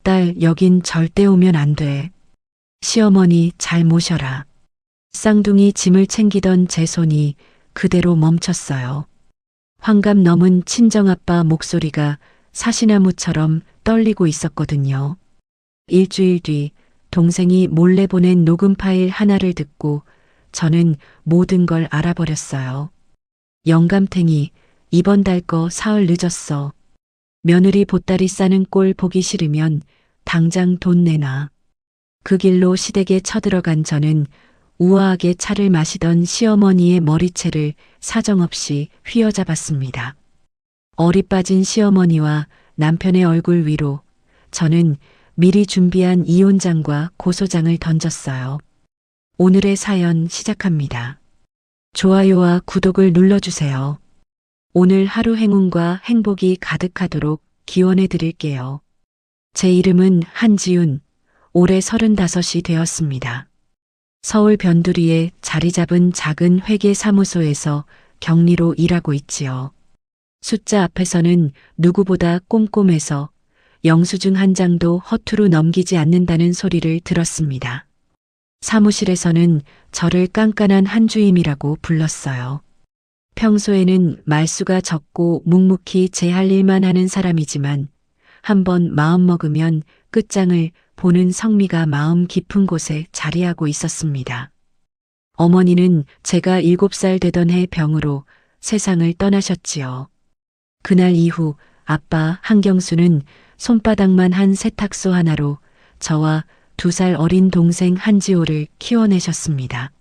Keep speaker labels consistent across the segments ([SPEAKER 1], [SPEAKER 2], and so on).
[SPEAKER 1] 딸, 여긴 절대 오면 안 돼. 시어머니 잘 모셔라. 쌍둥이 짐을 챙기던 제 손이 그대로 멈췄어요. 환갑 넘은 친정아빠 목소리가 사시나무처럼 떨리고 있었거든요. 일주일 뒤 동생이 몰래 보낸 녹음 파일 하나를 듣고 저는 모든 걸 알아버렸어요. 영감탱이, 이번 달 거 사흘 늦었어. 며느리 보따리 싸는 꼴 보기 싫으면 당장 돈 내놔. 그 길로 시댁에 쳐들어간 저는 우아하게 차를 마시던 시어머니의 머리채를 사정없이 휘어잡았습니다. 어리 빠진 시어머니와 남편의 얼굴 위로 저는 미리 준비한 이혼장과 고소장을 던졌어요. 오늘의 사연 시작합니다. 좋아요와 구독을 눌러주세요. 오늘 하루 행운과 행복이 가득하도록 기원해 드릴게요. 제 이름은 한지윤, 올해 35이 되었습니다. 서울 변두리에 자리 잡은 작은 회계사무소에서 격리로 일하고 있지요. 숫자 앞에서는 누구보다 꼼꼼해서 영수증 한 장도 허투루 넘기지 않는다는 소리를 들었습니다. 사무실에서는 저를 깐깐한 한주임이라고 불렀어요. 평소에는 말수가 적고 묵묵히 제 할 일만 하는 사람이지만 한번 마음먹으면 끝장을 보는 성미가 마음 깊은 곳에 자리하고 있었습니다. 어머니는 제가 7살 되던 해 병으로 세상을 떠나셨지요. 그날 이후 아빠 한경수는 손바닥만 한 세탁소 하나로 저와 2살 어린 동생 한지호를 키워내셨습니다.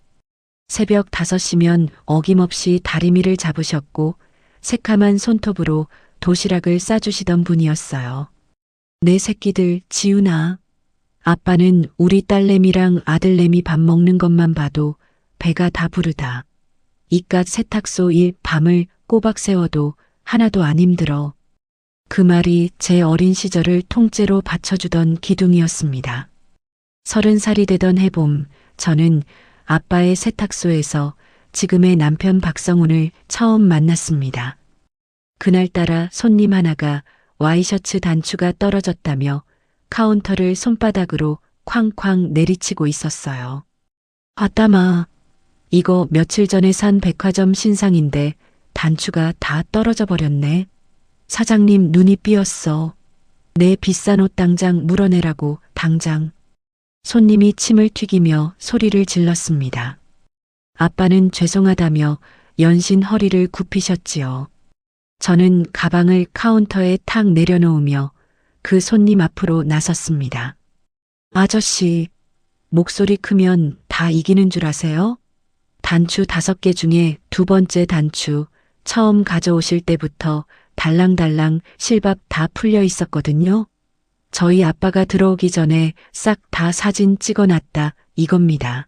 [SPEAKER 1] 새벽 5시면 어김없이 다리미를 잡으셨고 새카만 손톱으로 도시락을 싸주시던 분이었어요. 내 새끼들, 지훈아. 아빠는 우리 딸내미랑 아들내미 밥 먹는 것만 봐도 배가 다 부르다. 이깟 세탁소 일 밤을 꼬박 새워도 하나도 안 힘들어. 그 말이 제 어린 시절을 통째로 받쳐주던 기둥이었습니다. 30살이 되던 해봄, 저는 아빠의 세탁소에서 지금의 남편 박성훈을 처음 만났습니다. 그날따라 손님 하나가 와이셔츠 단추가 떨어졌다며 카운터를 손바닥으로 쾅쾅 내리치고 있었어요. 아따마, 이거 며칠 전에 산 백화점 신상인데 단추가 다 떨어져 버렸네. 사장님 눈이 삐었어. 내 비싼 옷 당장 물어내라고, 당장. 손님이 침을 튀기며 소리를 질렀습니다. 아빠는 죄송하다며 연신 허리를 굽히셨지요. 저는 가방을 카운터에 탁 내려놓으며 그 손님 앞으로 나섰습니다. 아저씨, 목소리 크면 다 이기는 줄 아세요? 단추 5개 중에 2번째 단추 처음 가져오실 때부터 달랑달랑 실밥 다 풀려 있었거든요. 저희 아빠가 들어오기 전에 싹 다 사진 찍어놨다 이겁니다.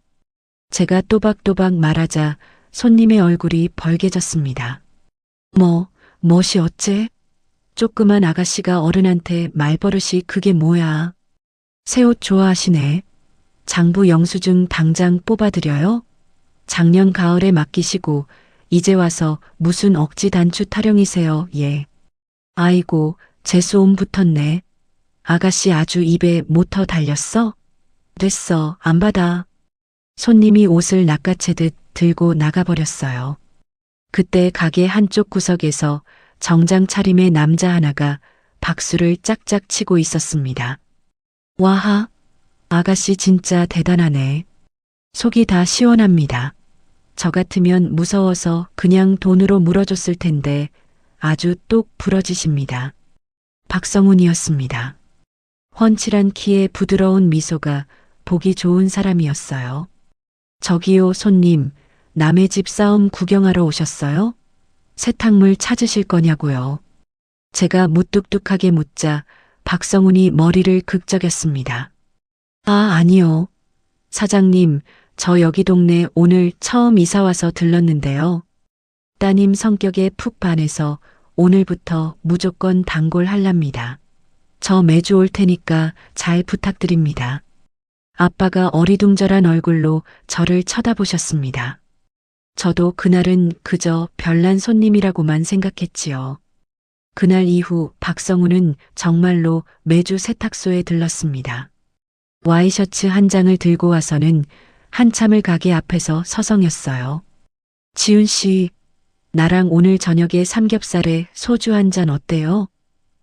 [SPEAKER 1] 제가 또박또박 말하자 손님의 얼굴이 벌개졌습니다. 멋이 어째? 조그만 아가씨가 어른한테 말버릇이 그게 뭐야? 새 옷 좋아하시네. 장부 영수증 당장 뽑아드려요? 작년 가을에 맡기시고 이제 와서 무슨 억지 단추 타령이세요, 예. 아이고, 재수옴 붙었네. 아가씨 아주 입에 모터 달렸어? 됐어, 안 받아. 손님이 옷을 낚아채듯 들고 나가버렸어요. 그때 가게 한쪽 구석에서 정장 차림의 남자 하나가 박수를 짝짝 치고 있었습니다. 와하, 아가씨 진짜 대단하네. 속이 다 시원합니다. 저 같으면 무서워서 그냥 돈으로 물어줬을 텐데 아주 똑 부러지십니다. 박성훈이었습니다. 훤칠한 키에 부드러운 미소가 보기 좋은 사람이었어요. 저기요 손님, 남의 집 싸움 구경하러 오셨어요? 세탁물 찾으실 거냐고요. 제가 무뚝뚝하게 묻자 박성훈이 머리를 극적였습니다. 아니요. 사장님, 저 여기 동네 오늘 처음 이사 와서 들렀는데요. 따님 성격에 푹 반해서 오늘부터 무조건 단골할랍니다. 저 매주 올 테니까 잘 부탁드립니다. 아빠가 어리둥절한 얼굴로 저를 쳐다보셨습니다. 저도 그날은 그저 별난 손님이라고만 생각했지요. 그날 이후 박성우는 정말로 매주 세탁소에 들렀습니다. 와이셔츠 한 장을 들고 와서는 한참을 가게 앞에서 서성였어요. 지훈 씨, 나랑 오늘 저녁에 삼겹살에 소주 한 잔 어때요?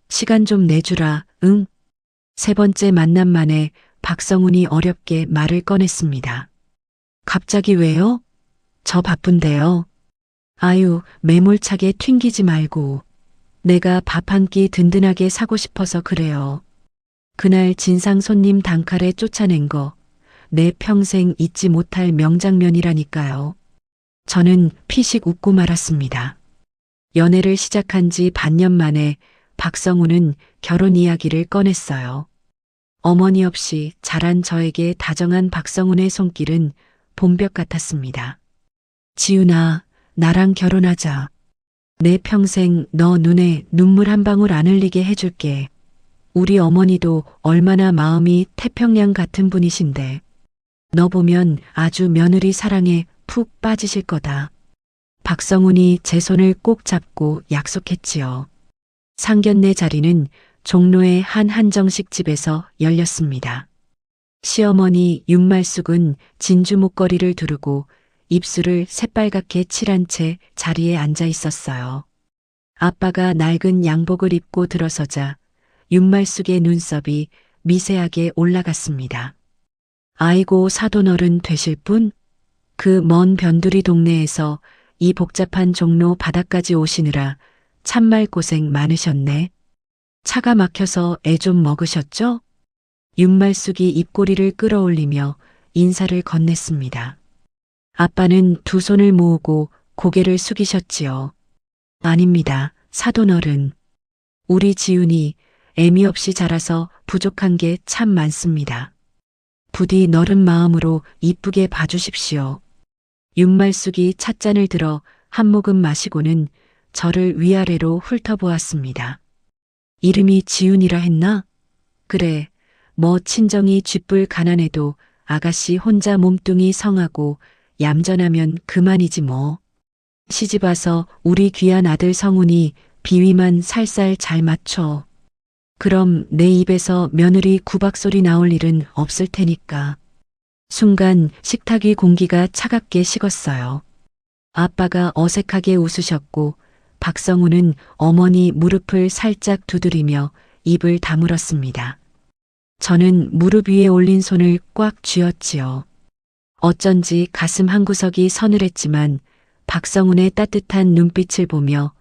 [SPEAKER 1] 시간 좀 내주라, 응? 세 번째 만남 만에 박성훈이 어렵게 말을 꺼냈습니다. 갑자기 왜요? 저 바쁜데요. 아유, 매몰차게 튕기지 말고. 내가 밥 한 끼 든든하게 사고 싶어서 그래요. 그날 진상 손님 단칼에 쫓아낸 거, 내 평생 잊지 못할 명장면이라니까요. 저는 피식 웃고 말았습니다. 연애를 시작한 지 반년 만에 박성우는 결혼 이야기를 꺼냈어요. 어머니 없이 자란 저에게 다정한 박성훈의 손길은 봄볕 같았습니다. 지훈아, 나랑 결혼하자. 내 평생 너 눈에 눈물 한 방울 안 흘리게 해줄게. 우리 어머니도 얼마나 마음이 태평양 같은 분이신데. 너 보면 아주 며느리 사랑에 푹 빠지실 거다. 박성훈이 제 손을 꼭 잡고 약속했지요. 상견례 자리는 종로의 한 한정식 집에서 열렸습니다. 시어머니 윤말숙은 진주 목걸이를 두르고 입술을 새빨갛게 칠한 채 자리에 앉아 있었어요. 아빠가 낡은 양복을 입고 들어서자 윤말숙의 눈썹이 미세하게 올라갔습니다. 아이고 사돈어른 되실 분? 그 먼 변두리 동네에서 이 복잡한 종로 바닥까지 오시느라 참말 고생 많으셨네. 차가 막혀서 애 좀 먹으셨죠? 윤말숙이 입꼬리를 끌어올리며 인사를 건넸습니다. 아빠는 두 손을 모으고 고개를 숙이셨지요. 아닙니다, 사돈어른. 우리 지훈이 애미 없이 자라서 부족한 게 참 많습니다. 부디 너른 마음으로 이쁘게 봐주십시오. 윤말숙이 찻잔을 들어 한 모금 마시고는 저를 위아래로 훑어보았습니다. 이름이 지훈이라 했나? 그래, 뭐 친정이 쥐뿔 가난해도 아가씨 혼자 몸뚱이 성하고 얌전하면 그만이지 뭐. 시집와서 우리 귀한 아들 성훈이 비위만 살살 잘 맞춰. 그럼 내 입에서 며느리 구박소리 나올 일은 없을 테니까. 순간 식탁 위 공기가 차갑게 식었어요. 아빠가 어색하게 웃으셨고 박성우는 어머니 무릎을 살짝 두드리며 입을 다물었습니다. 저는 무릎 위에 올린 손을 꽉 쥐었지요. 어쩐지 가슴 한구석이 서늘했지만 박성훈의 따뜻한 눈빛을 보며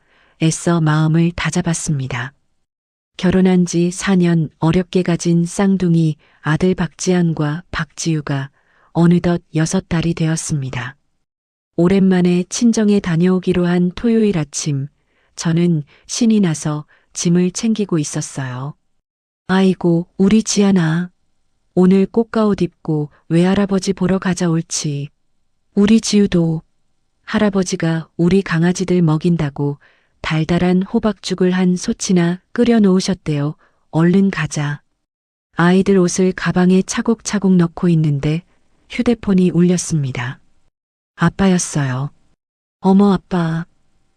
[SPEAKER 1] 애써 마음을 다잡았습니다. 결혼한 지 4년 어렵게 가진 쌍둥이 아들 박지한과 박지우가 어느덧 6달이 되었습니다. 오랜만에 친정에 다녀오기로 한 토요일 아침, 저는 신이 나서 짐을 챙기고 있었어요. 아이고, 우리 지한아. 오늘 꽃가옷 입고 외할아버지 보러 가자 옳지. 우리 지우도 할아버지가 우리 강아지들 먹인다고 달달한 호박죽을 한 솥이나 끓여 놓으셨대요. 얼른 가자. 아이들 옷을 가방에 차곡차곡 넣고 있는데 휴대폰이 울렸습니다. 아빠였어요. 어머 아빠,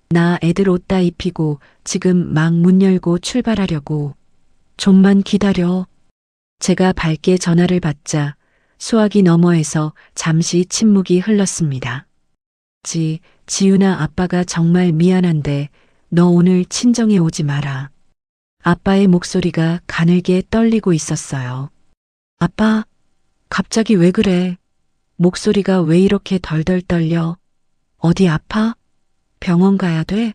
[SPEAKER 1] 나 애들 옷 다 입히고 지금 막 문 열고 출발하려고. 좀만 기다려. 제가 밝게 전화를 받자 수화기 너머에서 잠시 침묵이 흘렀습니다. 지훈아, 아빠가 정말 미안한데 너 오늘 친정에 오지 마라. 아빠의 목소리가 가늘게 떨리고 있었어요. 아빠, 갑자기 왜 그래? 목소리가 왜 이렇게 덜덜 떨려? 어디 아파? 병원 가야 돼?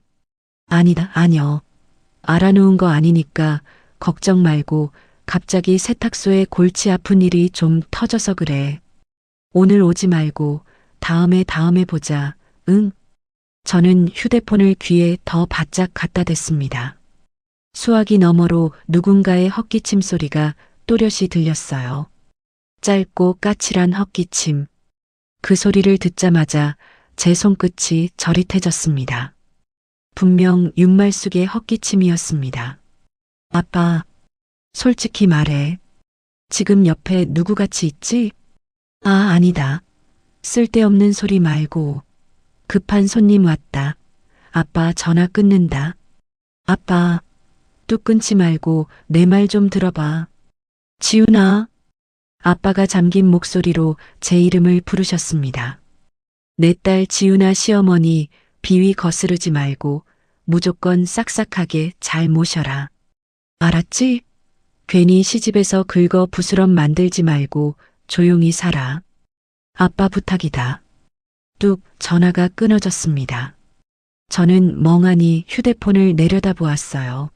[SPEAKER 1] 아니다, 아니요. 알아놓은 거 아니니까 걱정 말고 갑자기 세탁소에 골치 아픈 일이 좀 터져서 그래. 오늘 오지 말고 다음에 보자, 응? 저는 휴대폰을 귀에 더 바짝 갖다 댔습니다. 수화기 너머로 누군가의 헛기침 소리가 또렷이 들렸어요. 짧고 까칠한 헛기침. 그 소리를 듣자마자 제 손끝이 저릿해졌습니다. 분명 윤말숙의 헛기침이었습니다. 아빠, 솔직히 말해. 지금 옆에 누구 같이 있지? 아, 아니다. 쓸데없는 소리 말고. 급한 손님 왔다. 아빠 전화 끊는다. 아빠, 뚝 끊지 말고 내 말 좀 들어봐. 지훈아. 아빠가 잠긴 목소리로 제 이름을 부르셨습니다. 내 딸 지훈아 시어머니 비위 거스르지 말고 무조건 싹싹하게 잘 모셔라. 알았지? 괜히 시집에서 긁어 부스럼 만들지 말고 조용히 살아. 아빠 부탁이다. 뚝 전화가 끊어졌습니다. 저는 멍하니 휴대폰을 내려다보았어요.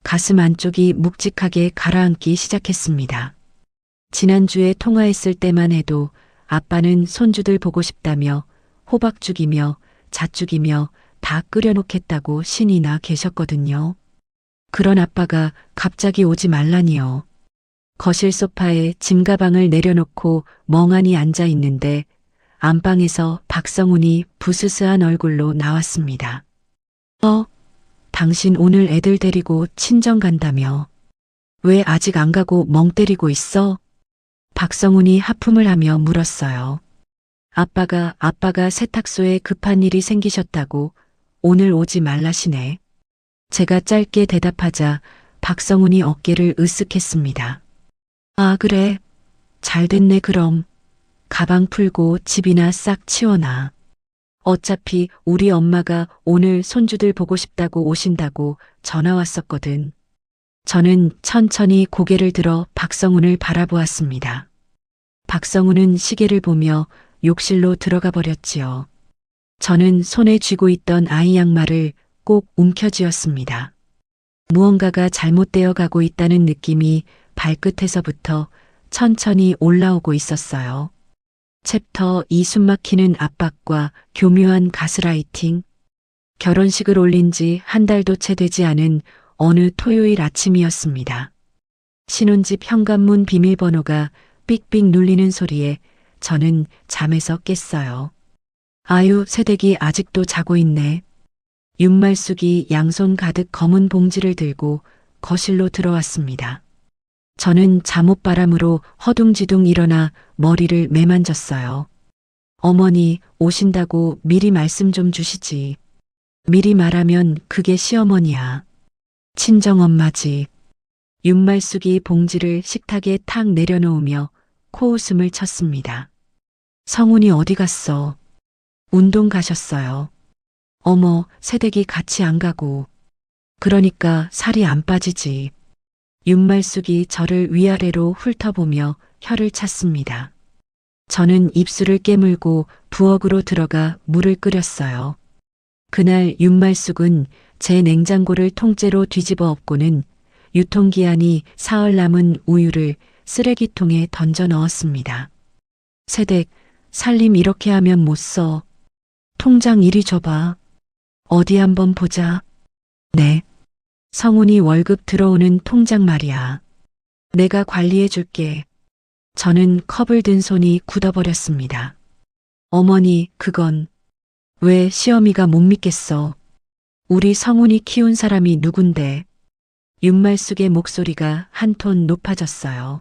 [SPEAKER 1] 가슴 안쪽이 묵직하게 가라앉기 시작했습니다. 지난주에 통화했을 때만 해도 아빠는 손주들 보고 싶다며 호박죽이며 잣죽이며 다 끓여놓겠다고 신이 나 계셨거든요. 그런 아빠가 갑자기 오지 말라니요. 거실 소파에 짐가방을 내려놓고 멍하니 앉아 있는데 안방에서 박성훈이 부스스한 얼굴로 나왔습니다. 당신 오늘 애들 데리고 친정 간다며. 왜 아직 안 가고 멍 때리고 있어? 박성훈이 하품을 하며 물었어요. 아빠가 세탁소에 급한 일이 생기셨다고 오늘 오지 말라시네. 제가 짧게 대답하자 박성훈이 어깨를 으쓱했습니다. 아, 그래. 잘 됐네, 그럼. 가방 풀고 집이나 싹 치워놔. 어차피 우리 엄마가 오늘 손주들 보고 싶다고 오신다고 전화 왔었거든. 저는 천천히 고개를 들어 박성훈을 바라보았습니다. 박성훈은 시계를 보며 욕실로 들어가 버렸지요. 저는 손에 쥐고 있던 아이 양말을 꼭 움켜쥐었습니다. 무언가가 잘못되어 가고 있다는 느낌이 발끝에서부터 천천히 올라오고 있었어요. 챕터 2 숨막히는 압박과 교묘한 가스라이팅. 결혼식을 올린 지 한 달도 채 되지 않은 어느 토요일 아침이었습니다. 신혼집 현관문 비밀번호가 삑삑 눌리는 소리에 저는 잠에서 깼어요. 아유, 새댁이 아직도 자고 있네. 윤말숙이 양손 가득 검은 봉지를 들고 거실로 들어왔습니다. 저는 잠옷바람으로 허둥지둥 일어나 머리를 매만졌어요. 어머니 오신다고 미리 말씀 좀 주시지. 미리 말하면 그게 시어머니야. 친정엄마지. 윤말숙이 봉지를 식탁에 탁 내려놓으며 코웃음을 쳤습니다. 성훈이 어디 갔어? 운동 가셨어요. 어머, 새댁이 같이 안 가고. 그러니까 살이 안 빠지지. 윤말숙이 저를 위아래로 훑어보며 혀를 찼습니다. 저는 입술을 깨물고 부엌으로 들어가 물을 끓였어요. 그날 윤말숙은 제 냉장고를 통째로 뒤집어 엎고는 유통기한이 사흘 남은 우유를 쓰레기통에 던져 넣었습니다. 새댁, 살림 이렇게 하면 못 써. 통장 이리 줘봐. 어디 한번 보자. 네. 성훈이 월급 들어오는 통장 말이야. 내가 관리해 줄게. 저는 컵을 든 손이 굳어버렸습니다. 어머니, 그건 왜 시어미가 못 믿겠어. 우리 성훈이 키운 사람이 누군데. 윤말숙의 목소리가 한 톤 높아졌어요.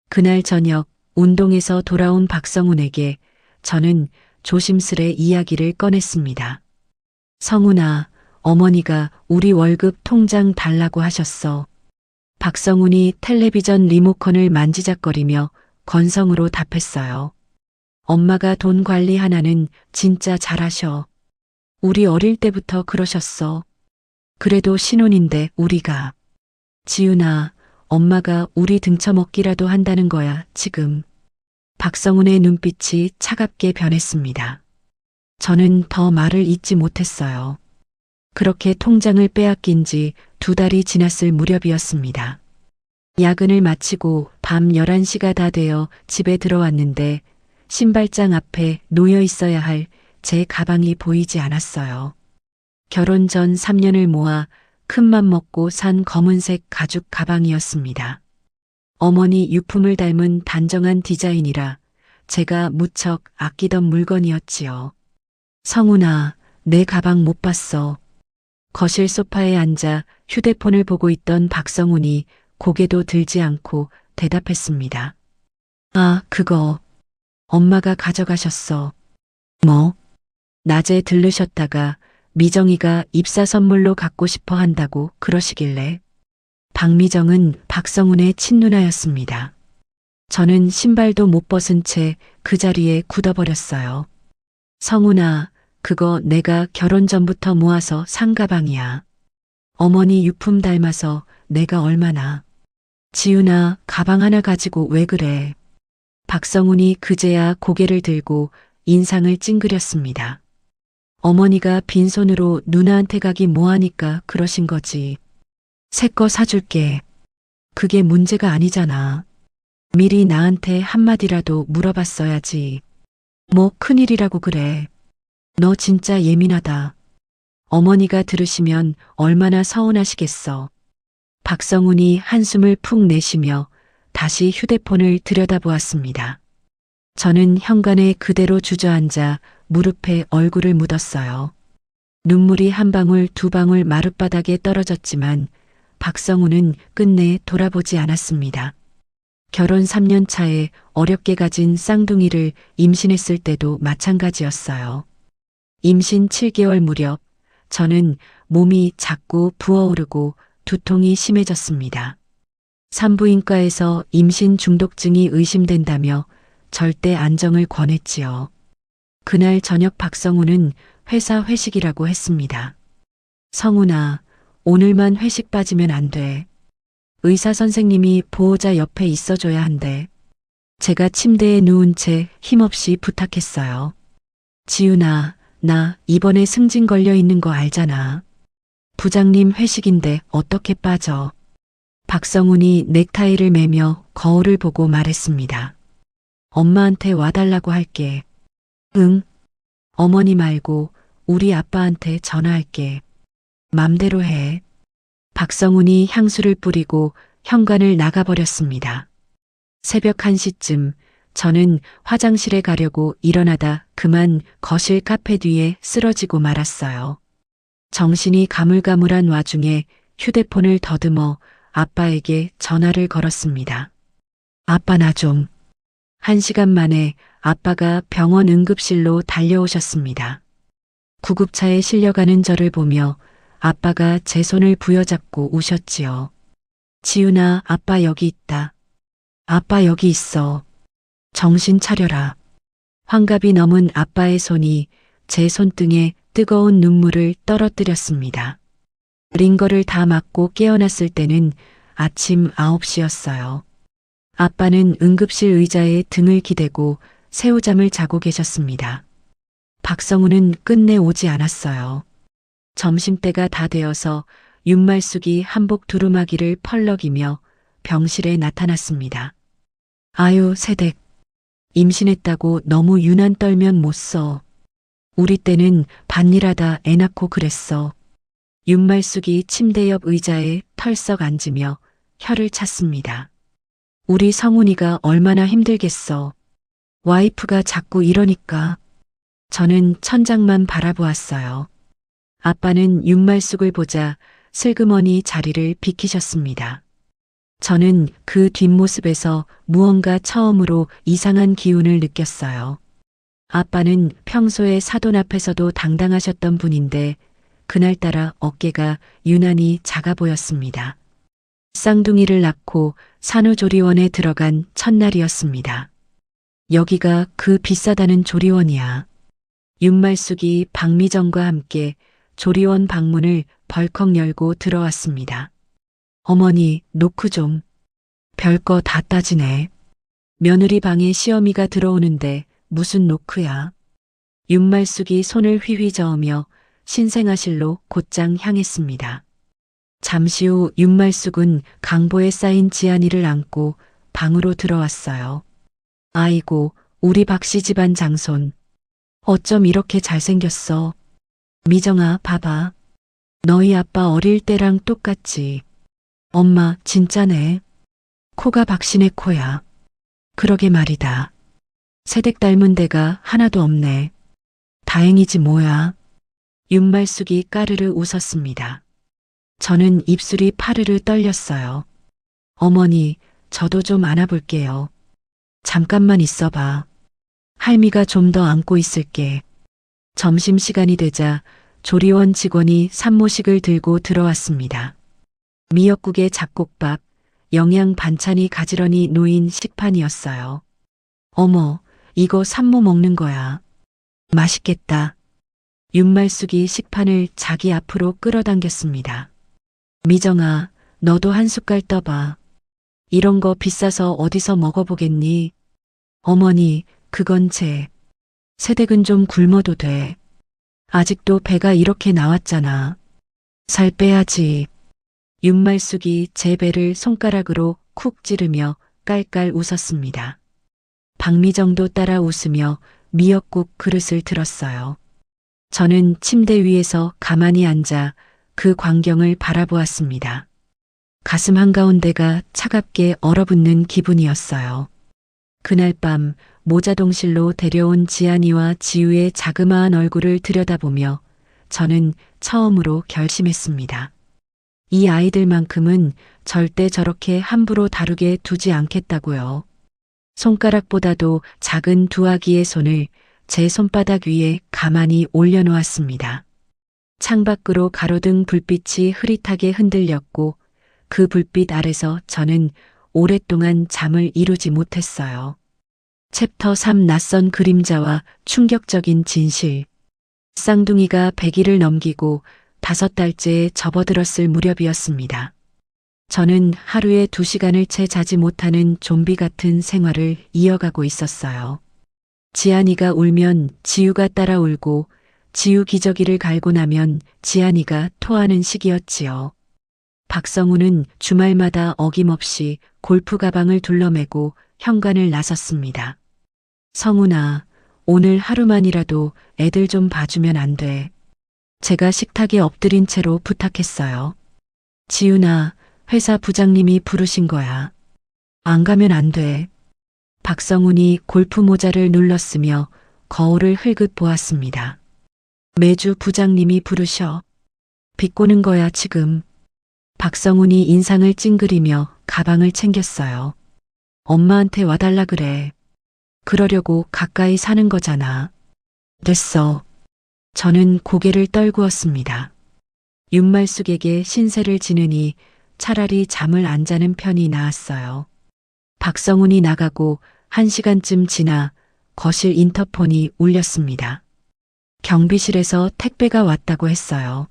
[SPEAKER 1] 그날 저녁 운동에서 돌아온 박성훈에게 저는 조심스레 이야기를 꺼냈습니다. 성훈아, 어머니가 우리 월급 통장 달라고 하셨어. 박성훈이 텔레비전 리모컨을 만지작거리며 건성으로 답했어요. 엄마가 돈 관리 하나는 진짜 잘하셔. 우리 어릴 때부터 그러셨어. 그래도 신혼인데 우리가. 지훈아, 엄마가 우리 등쳐먹기라도 한다는 거야, 지금. 박성훈의 눈빛이 차갑게 변했습니다. 저는 더 말을 잇지 못했어요. 그렇게 통장을 빼앗긴 지 2달이 지났을 무렵이었습니다. 야근을 마치고 밤 11시가 다 되어 집에 들어왔는데 신발장 앞에 놓여 있어야 할 제 가방이 보이지 않았어요. 결혼 전 3년을 모아 큰맘 먹고 산 검은색 가죽 가방이었습니다. 어머니 유품을 닮은 단정한 디자인이라 제가 무척 아끼던 물건이었지요. 성훈아, 내 가방 못 봤어. 거실 소파에 앉아 휴대폰을 보고 있던 박성훈이 고개도 들지 않고 대답했습니다. 아, 그거 엄마가 가져가셨어. 뭐? 낮에 들르셨다가 미정이가 입사 선물로 갖고 싶어 한다고 그러시길래. 박미정은 박성훈의 친누나였습니다. 저는 신발도 못 벗은 채 그 자리에 굳어버렸어요. 성훈아, 그거 내가 결혼 전부터 모아서 산 가방이야. 어머니 유품 닮아서 내가 얼마나. 지훈아, 가방 하나 가지고 왜 그래? 박성훈이 그제야 고개를 들고 인상을 찡그렸습니다. 어머니가 빈손으로 누나한테 가기 뭐하니까 그러신 거지. 새 거 사줄게. 그게 문제가 아니잖아. 미리 나한테 한마디라도 물어봤어야지. 뭐 큰일이라고 그래. 너 진짜 예민하다. 어머니가 들으시면 얼마나 서운하시겠어. 박성훈이 한숨을 푹 내쉬며 다시 휴대폰을 들여다보았습니다. 저는 현관에 그대로 주저앉아 무릎에 얼굴을 묻었어요. 눈물이 한 방울 두 방울 마룻바닥에 떨어졌지만 박성훈은 끝내 돌아보지 않았습니다. 결혼 3년 차에 어렵게 가진 쌍둥이를 임신했을 때도 마찬가지였어요. 임신 7개월 무렵 저는 몸이 자꾸 부어오르고 두통이 심해졌습니다. 산부인과에서 임신 중독증이 의심된다며 절대 안정을 권했지요. 그날 저녁 박성훈은 회사 회식이라고 했습니다. 성훈아, 오늘만 회식 빠지면 안 돼. 의사 선생님이 보호자 옆에 있어줘야 한대. 제가 침대에 누운 채 힘없이 부탁했어요. 지훈아, 나 이번에 승진 걸려 있는 거 알잖아. 부장님 회식인데 어떻게 빠져. 박성훈이 넥타이를 매며 거울을 보고 말했습니다. 엄마한테 와달라고 할게. 응. 어머니 말고 우리 아빠한테 전화할게. 맘대로 해. 박성훈이 향수를 뿌리고 현관을 나가버렸습니다. 새벽 1시쯤 저는 화장실에 가려고 일어나다 그만 거실 카페 뒤에 쓰러지고 말았어요. 정신이 가물가물한 와중에 휴대폰을 더듬어 아빠에게 전화를 걸었습니다. 아빠 나 좀. 1시간 만에 아빠가 병원 응급실로 달려오셨습니다. 구급차에 실려가는 저를 보며 아빠가 제 손을 부여잡고 우셨지요. 지훈아, 아빠 여기 있다. 아빠 여기 있어. 정신 차려라. 환갑이 넘은 아빠의 손이 제 손등에 뜨거운 눈물을 떨어뜨렸습니다. 링거를 다 맞고 깨어났을 때는 아침 9시였어요. 아빠는 응급실 의자에 등을 기대고 새우잠을 자고 계셨습니다. 박성훈은 끝내 오지 않았어요. 점심때가 다 되어서 윤말숙이 한복 두루마기를 펄럭이며 병실에 나타났습니다. 아유, 새댁. 임신했다고 너무 유난 떨면 못 써. 우리 때는 밭일하다 애 낳고 그랬어. 윤말숙이 침대 옆 의자에 털썩 앉으며 혀를 찼습니다. 우리 성훈이가 얼마나 힘들겠어. 와이프가 자꾸 이러니까. 저는 천장만 바라보았어요. 아빠는 윤말숙을 보자 슬그머니 자리를 비키셨습니다. 저는 그 뒷모습에서 무언가 처음으로 이상한 기운을 느꼈어요. 아빠는 평소에 사돈 앞에서도 당당하셨던 분인데 그날따라 어깨가 유난히 작아 보였습니다. 쌍둥이를 낳고 산후조리원에 들어간 첫날이었습니다. 여기가 그 비싸다는 조리원이야. 윤말숙이 박미정과 함께 조리원 방문을 벌컥 열고 들어왔습니다. 어머니, 노크 좀. 별거 다 따지네. 며느리 방에 시어미가 들어오는데 무슨 노크야. 윤말숙이 손을 휘휘 저으며 신생아실로 곧장 향했습니다. 잠시 후 윤말숙은 강보에 쌓인 지안이를 안고 방으로 들어왔어요. 아이고, 우리 박씨 집안 장손. 어쩜 이렇게 잘생겼어. 미정아, 봐봐. 너희 아빠 어릴 때랑 똑같지. 엄마, 진짜네. 코가 박씨네 코야. 그러게 말이다. 새댁 닮은 데가 하나도 없네. 다행이지 뭐야. 윤말숙이 까르르 웃었습니다. 저는 입술이 파르르 떨렸어요. 어머니, 저도 좀 안아볼게요. 잠깐만 있어봐. 할미가 좀 더 안고 있을게. 점심시간이 되자 조리원 직원이 산모식을 들고 들어왔습니다. 미역국에 잡곡밥, 영양 반찬이 가지런히 놓인 식판이었어요. 어머, 이거 산모 먹는 거야. 맛있겠다. 윤말숙이 식판을 자기 앞으로 끌어당겼습니다. 미정아, 너도 한 숟갈 떠봐. 이런 거 비싸서 어디서 먹어보겠니? 어머니, 그건 새댁은 좀 굶어도 돼. 아직도 배가 이렇게 나왔잖아. 살 빼야지. 윤말숙이 제 배를 손가락으로 쿡 찌르며 깔깔 웃었습니다. 박미정도 따라 웃으며 미역국 그릇을 들었어요. 저는 침대 위에서 가만히 앉아 그 광경을 바라보았습니다. 가슴 한가운데가 차갑게 얼어붙는 기분이었어요. 그날 밤 모자동실로 데려온 지안이와 지우의 자그마한 얼굴을 들여다보며 저는 처음으로 결심했습니다. 이 아이들만큼은 절대 저렇게 함부로 다루게 두지 않겠다고요. 손가락보다도 작은 두 아기의 손을 제 손바닥 위에 가만히 올려놓았습니다. 창밖으로 가로등 불빛이 흐릿하게 흔들렸고 그 불빛 아래서 저는 오랫동안 잠을 이루지 못했어요. 챕터 3 낯선 그림자와 충격적인 진실. 쌍둥이가 100일을 넘기고 5달째에 접어들었을 무렵이었습니다. 저는 하루에 2시간을 채 자지 못하는 좀비 같은 생활을 이어가고 있었어요. 지안이가 울면 지우가 따라 울고 지우 기저귀를 갈고 나면 지안이가 토하는 시기였지요. 박성우는 주말마다 어김없이 골프 가방을 둘러매고 현관을 나섰습니다. 성훈아, 오늘 하루만이라도 애들 좀 봐주면 안 돼. 제가 식탁에 엎드린 채로 부탁했어요. 지훈아, 회사 부장님이 부르신 거야. 안 가면 안 돼. 박성훈이 골프 모자를 눌렀으며 거울을 흘긋 보았습니다. 매주 부장님이 부르셔. 비꼬는 거야 지금. 박성훈이 인상을 찡그리며 가방을 챙겼어요. 엄마한테 와달라 그래. 그러려고 가까이 사는 거잖아. 됐어. 저는 고개를 떨구었습니다. 윤말숙에게 신세를 지느니 차라리 잠을 안 자는 편이 나았어요. 박성훈이 나가고 1시간쯤 지나 거실 인터폰이 울렸습니다. 경비실에서 택배가 왔다고 했어요.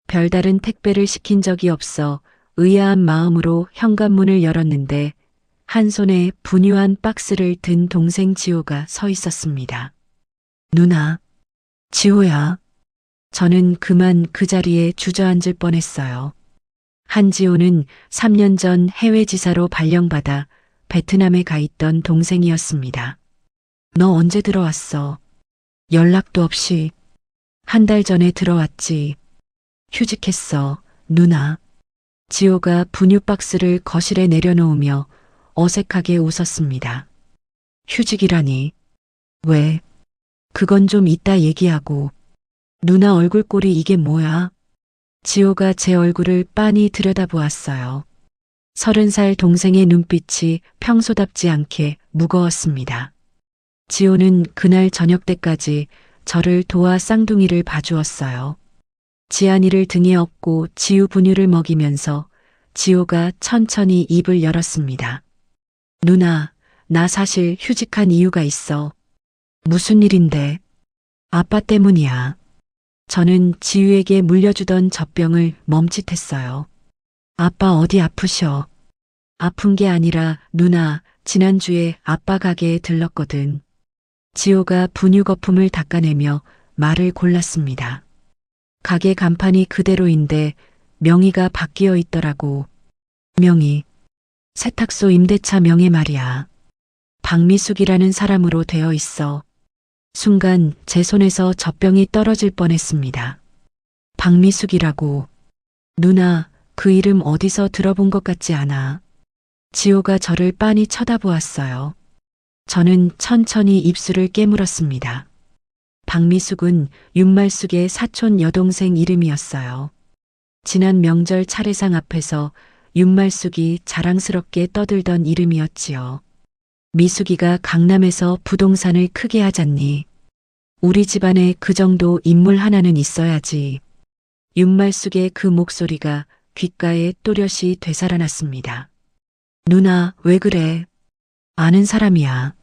[SPEAKER 1] 별다른 택배를 시킨 적이 없어 의아한 마음으로 현관문을 열었는데 한 손에 분유한 박스를 든 동생 지호가 서 있었습니다. 누나, 지호야. 저는 그만 그 자리에 주저앉을 뻔했어요. 한지호는 3년 전 해외 지사로 발령받아 베트남에 가 있던 동생이었습니다. 너 언제 들어왔어? 연락도 없이. 1달 전에 들어왔지. 휴직했어, 누나. 지호가 분유 박스를 거실에 내려놓으며 어색하게 웃었습니다. 휴직이라니. 왜? 그건 좀 이따 얘기하고. 누나 얼굴꼴이 이게 뭐야? 지호가 제 얼굴을 빤히 들여다보았어요. 30살 동생의 눈빛이 평소답지 않게 무거웠습니다. 지호는 그날 저녁 때까지 저를 도와 쌍둥이를 봐주었어요. 지안이를 등에 업고 지우 분유를 먹이면서 지호가 천천히 입을 열었습니다. 누나, 나 사실 휴직한 이유가 있어. 무슨 일인데? 아빠 때문이야. 저는 지우에게 물려주던 젖병을 멈칫했어요. 아빠 어디 아프셔? 아픈 게 아니라 누나, 지난주에 아빠 가게에 들렀거든. 지호가 분유 거품을 닦아내며 말을 골랐습니다. 가게 간판이 그대로인데 명의가 바뀌어 있더라고. 명의. 세탁소 임대차 명의 말이야. 박미숙이라는 사람으로 되어 있어. 순간 제 손에서 젖병이 떨어질 뻔했습니다. 박미숙이라고. 누나, 그 이름 어디서 들어본 것 같지 않아. 지호가 저를 빤히 쳐다보았어요. 저는 천천히 입술을 깨물었습니다. 박미숙은 윤말숙의 사촌 여동생 이름이었어요. 지난 명절 차례상 앞에서 윤말숙이 자랑스럽게 떠들던 이름이었지요. 미숙이가 강남에서 부동산을 크게 하잖니. 우리 집안에 그 정도 인물 하나는 있어야지. 윤말숙의 그 목소리가 귓가에 또렷이 되살아났습니다. 누나, 왜 그래? 아는 사람이야.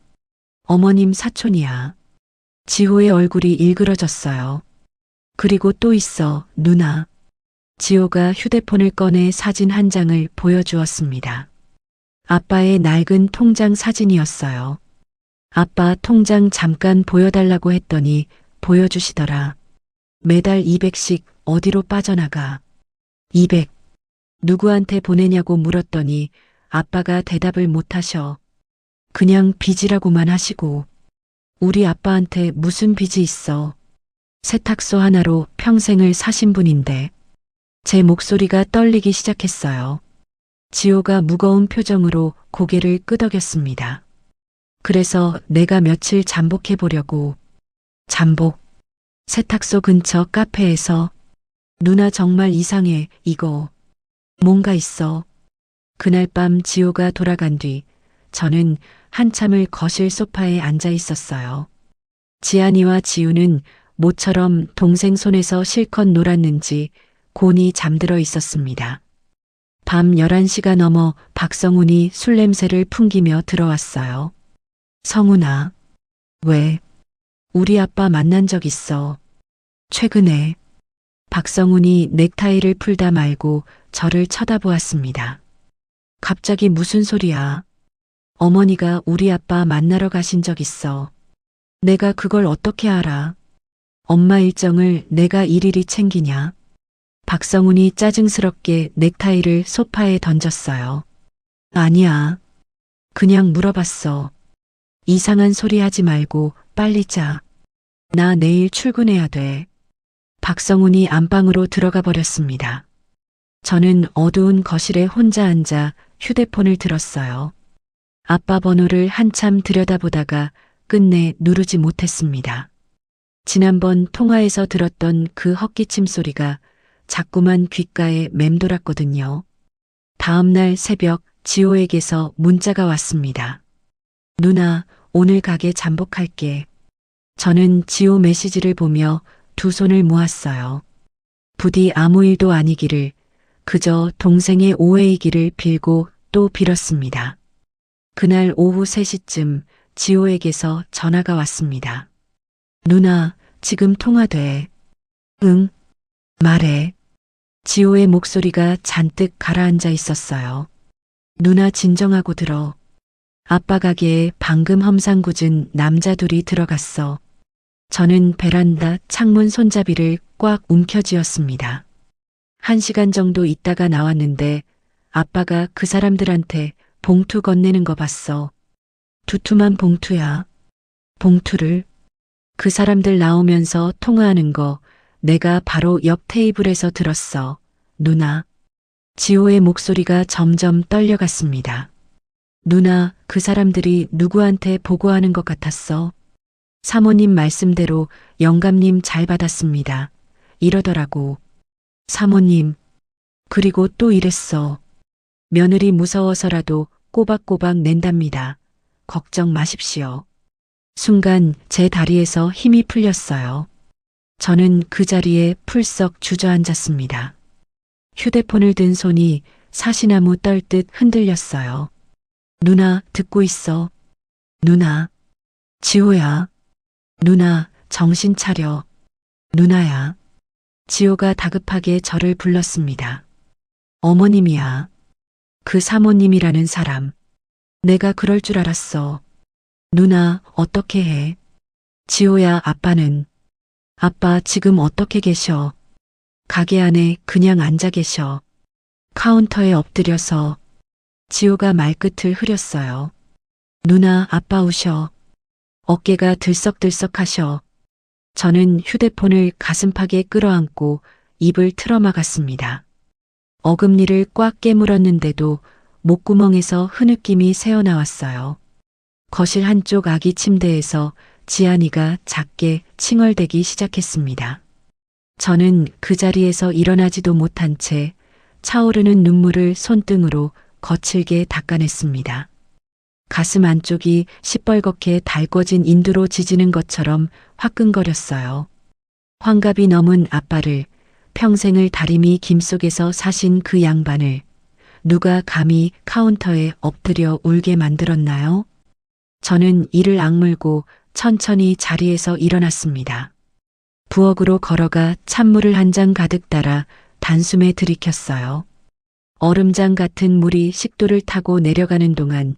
[SPEAKER 1] 어머님 사촌이야. 지호의 얼굴이 일그러졌어요. 그리고 또 있어, 누나. 지호가 휴대폰을 꺼내 사진 한 장을 보여주었습니다. 아빠의 낡은 통장 사진이었어요. 아빠 통장 잠깐 보여달라고 했더니 보여주시더라. 매달 200씩 어디로 빠져나가. 200. 누구한테 보내냐고 물었더니 아빠가 대답을 못하셔. 그냥 빚이라고만 하시고. 우리 아빠한테 무슨 빚이 있어. 세탁소 하나로 평생을 사신 분인데. 제 목소리가 떨리기 시작했어요. 지호가 무거운 표정으로 고개를 끄덕였습니다. 그래서 내가 며칠 잠복해 보려고. 잠복. 세탁소 근처 카페에서. 누나 정말 이상해, 이거. 뭔가 있어. 그날 밤 지호가 돌아간 뒤 저는 한참을 거실 소파에 앉아 있었어요. 지안이와 지우는 모처럼 동생 손에서 실컷 놀았는지 곤히 잠들어 있었습니다. 밤 11시가 넘어 박성훈이 술 냄새를 풍기며 들어왔어요. 성훈아. 왜? 우리 아빠 만난 적 있어. 최근에. 박성훈이 넥타이를 풀다 말고 저를 쳐다보았습니다. 갑자기 무슨 소리야? 어머니가 우리 아빠 만나러 가신 적 있어. 내가 그걸 어떻게 알아? 엄마 일정을 내가 일일이 챙기냐? 박성훈이 짜증스럽게 넥타이를 소파에 던졌어요. 아니야. 그냥 물어봤어. 이상한 소리 하지 말고 빨리 자. 나 내일 출근해야 돼. 박성훈이 안방으로 들어가 버렸습니다. 저는 어두운 거실에 혼자 앉아 휴대폰을 들었어요. 아빠 번호를 한참 들여다보다가 끝내 누르지 못했습니다. 지난번 통화에서 들었던 그 헛기침 소리가 자꾸만 귓가에 맴돌았거든요. 다음 날 새벽 지호에게서 문자가 왔습니다. 누나, 오늘 가게 잠복할게. 저는 지호 메시지를 보며 두 손을 모았어요. 부디 아무 일도 아니기를, 그저 동생의 오해이기를 빌고 또 빌었습니다. 그날 오후 3시쯤 지호에게서 전화가 왔습니다. 누나, 지금 통화돼. 응? 말해. 지호의 목소리가 잔뜩 가라앉아 있었어요. 누나 진정하고 들어. 아빠 가게에 방금 험상궂은 남자 둘이 들어갔어. 저는 베란다 창문 손잡이를 꽉 움켜쥐었습니다. 1시간 정도 있다가 나왔는데 아빠가 그 사람들한테 봉투 건네는 거 봤어. 두툼한 봉투야. 봉투를. 그 사람들 나오면서 통화하는 거 내가 바로 옆 테이블에서 들었어. 누나. 지호의 목소리가 점점 떨려갔습니다. 누나, 그 사람들이 누구한테 보고하는 것 같았어. 사모님 말씀대로 영감님 잘 받았습니다. 이러더라고. 사모님. 그리고 또 이랬어. 며느리 무서워서라도 꼬박꼬박 낸답니다. 걱정 마십시오. 순간 제 다리에서 힘이 풀렸어요. 저는 그 자리에 풀썩 주저앉았습니다. 휴대폰을 든 손이 사시나무 떨듯 흔들렸어요. 누나, 듣고 있어. 누나. 지호야. 누나, 정신 차려. 누나야. 지호가 다급하게 저를 불렀습니다. 어머님이야. 그 사모님이라는 사람. 내가 그럴 줄 알았어. 누나, 어떻게 해? 지호야, 아빠는? 아빠 지금 어떻게 계셔? 가게 안에 그냥 앉아 계셔. 카운터에 엎드려서. 지호가 말끝을 흐렸어요. 누나, 아빠 우셔. 어깨가 들썩들썩하셔. 저는 휴대폰을 가슴팍에 끌어안고 입을 틀어막았습니다. 어금니를 꽉 깨물었는데도 목구멍에서 흐느낌이 새어나왔어요. 거실 한쪽 아기 침대에서 지안이가 작게 칭얼대기 시작했습니다. 저는 그 자리에서 일어나지도 못한 채 차오르는 눈물을 손등으로 거칠게 닦아냈습니다. 가슴 안쪽이 시뻘겋게 달궈진 인두로 지지는 것처럼 화끈거렸어요. 환갑이 넘은 아빠를 평생을 다리미 김 속에서 사신 그 양반을 누가 감히 카운터에 엎드려 울게 만들었나요? 저는 이를 악물고 천천히 자리에서 일어났습니다. 부엌으로 걸어가 찬물을 한 장 가득 따라 단숨에 들이켰어요. 얼음장 같은 물이 식도를 타고 내려가는 동안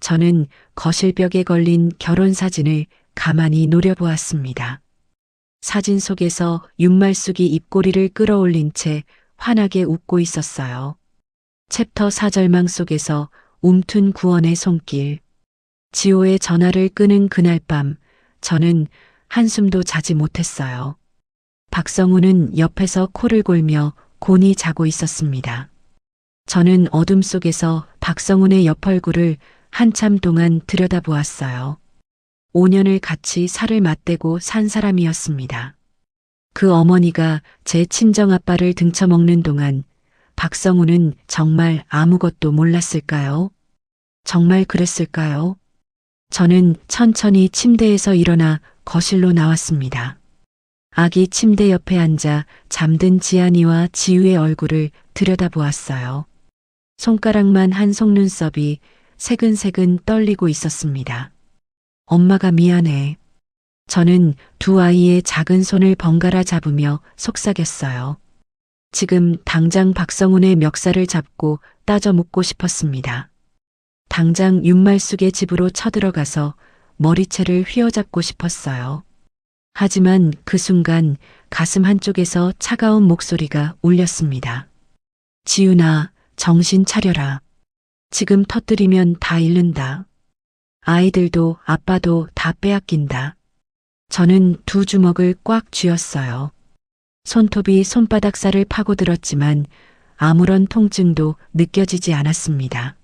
[SPEAKER 1] 저는 거실벽에 걸린 결혼사진을 가만히 노려보았습니다. 사진 속에서 윤말숙이 입꼬리를 끌어올린 채 환하게 웃고 있었어요. 챕터 4절망 속에서 움툰 구원의 손길. 지호의 전화를 끄는 그날 밤 저는 한숨도 자지 못했어요. 박성우는 옆에서 코를 골며 곤히 자고 있었습니다. 저는 어둠 속에서 박성훈의 옆 얼굴을 한참 동안 들여다보았어요. 5년을 같이 살을 맞대고 산 사람이었습니다. 그 어머니가 제 친정아빠를 등쳐먹는 동안 박성우는 정말 아무것도 몰랐을까요? 정말 그랬을까요? 저는 천천히 침대에서 일어나 거실로 나왔습니다. 아기 침대 옆에 앉아 잠든 지안이와 지우의 얼굴을 들여다보았어요. 손가락만 한 속눈썹이 새근새근 떨리고 있었습니다. 엄마가 미안해. 저는 두 아이의 작은 손을 번갈아 잡으며 속삭였어요. 지금 당장 박성훈의 멱살을 잡고 따져 묻고 싶었습니다. 당장 윤말숙의 집으로 쳐들어가서 머리채를 휘어잡고 싶었어요. 하지만 그 순간 가슴 한쪽에서 차가운 목소리가 울렸습니다. 지윤아, 정신 차려라. 지금 터뜨리면 다 잃는다. 아이들도 아빠도 다 빼앗긴다. 저는 두 주먹을 꽉 쥐었어요. 손톱이 손바닥 살을 파고들었지만 아무런 통증도 느껴지지 않았습니다.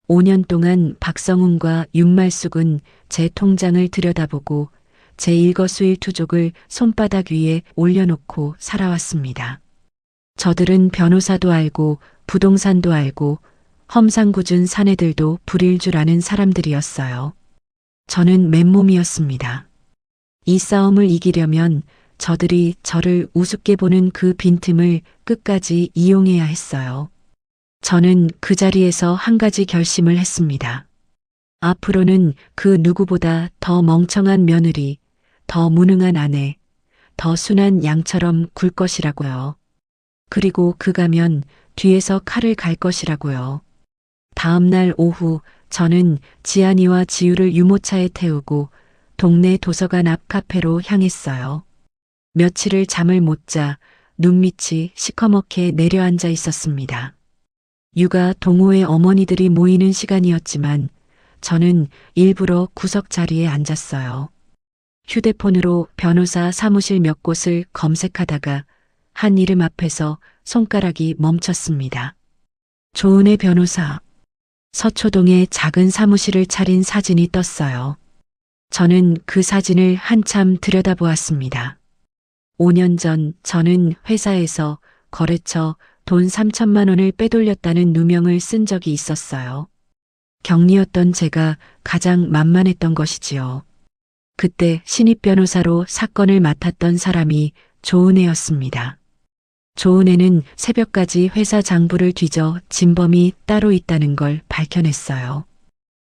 [SPEAKER 1] 5년 동안 박성훈과 윤말숙은 제 통장을 들여다보고 제 일거수일투족을 손바닥 위에 올려놓고 살아왔습니다. 저들은 변호사도 알고 부동산도 알고 험상궂은 사내들도 부릴 줄 아는 사람들이었어요. 저는 맨몸이었습니다. 이 싸움을 이기려면 저들이 저를 우습게 보는 그 빈틈을 끝까지 이용해야 했어요. 저는 그 자리에서 한 가지 결심을 했습니다. 앞으로는 그 누구보다 더 멍청한 며느리, 더 무능한 아내, 더 순한 양처럼 굴 것이라고요. 그리고 그가면 뒤에서 칼을 갈 것이라고요. 다음 날 오후 저는 지안이와 지우를 유모차에 태우고 동네 도서관 앞 카페로 향했어요. 며칠을 잠을 못 자 눈밑이 시커멓게 내려앉아 있었습니다. 육아 동호회 어머니들이 모이는 시간이었지만 저는 일부러 구석 자리에 앉았어요. 휴대폰으로 변호사 사무실 몇 곳을 검색하다가 한 이름 앞에서 손가락이 멈췄습니다. 조은혜 변호사. 서초동에 작은 사무실을 차린 사진이 떴어요. 저는 그 사진을 한참 들여다보았습니다. 5년 전 저는 회사에서 거래처 돈 3천만 원을 빼돌렸다는 누명을 쓴 적이 있었어요. 격리였던 제가 가장 만만했던 것이지요. 그때 신입 변호사로 사건을 맡았던 사람이 조은혜였습니다. 조은혜는 새벽까지 회사 장부를 뒤져 진범이 따로 있다는 걸 밝혀냈어요.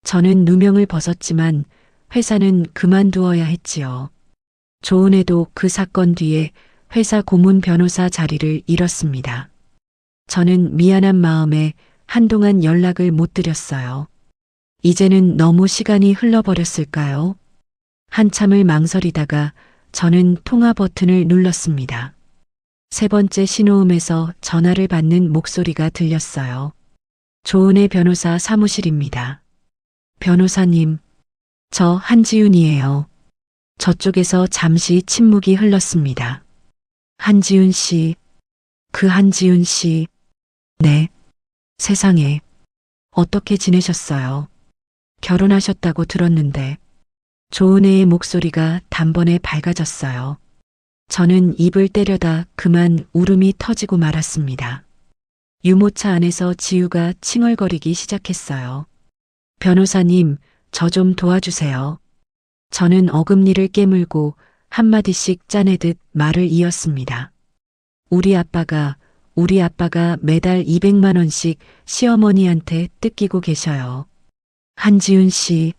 [SPEAKER 1] 저는 누명을 벗었지만 회사는 그만두어야 했지요. 조은혜도 그 사건 뒤에 회사 고문 변호사 자리를 잃었습니다. 저는 미안한 마음에 한동안 연락을 못 드렸어요. 이제는 너무 시간이 흘러버렸을까요? 한참을 망설이다가 저는 통화 버튼을 눌렀습니다. 세 번째 신호음에서 전화를 받는 목소리가 들렸어요. 조은혜 변호사 사무실입니다. 변호사님, 저 한지윤이에요. 저쪽에서 잠시 침묵이 흘렀습니다. 한지윤 씨, 그 한지윤 씨. 네. 세상에. 어떻게 지내셨어요? 결혼하셨다고 들었는데. 조은혜의 목소리가 단번에 밝아졌어요. 저는 입을 때려다 그만 울음이 터지고 말았습니다. 유모차 안에서 지우가 칭얼거리기 시작했어요. 변호사님, 저 좀 도와주세요. 저는 어금니를 깨물고 한마디씩 짜내듯 말을 이었습니다. 우리 아빠가 매달 200만 원씩 시어머니한테 뜯기고 계셔요. 한지훈 씨,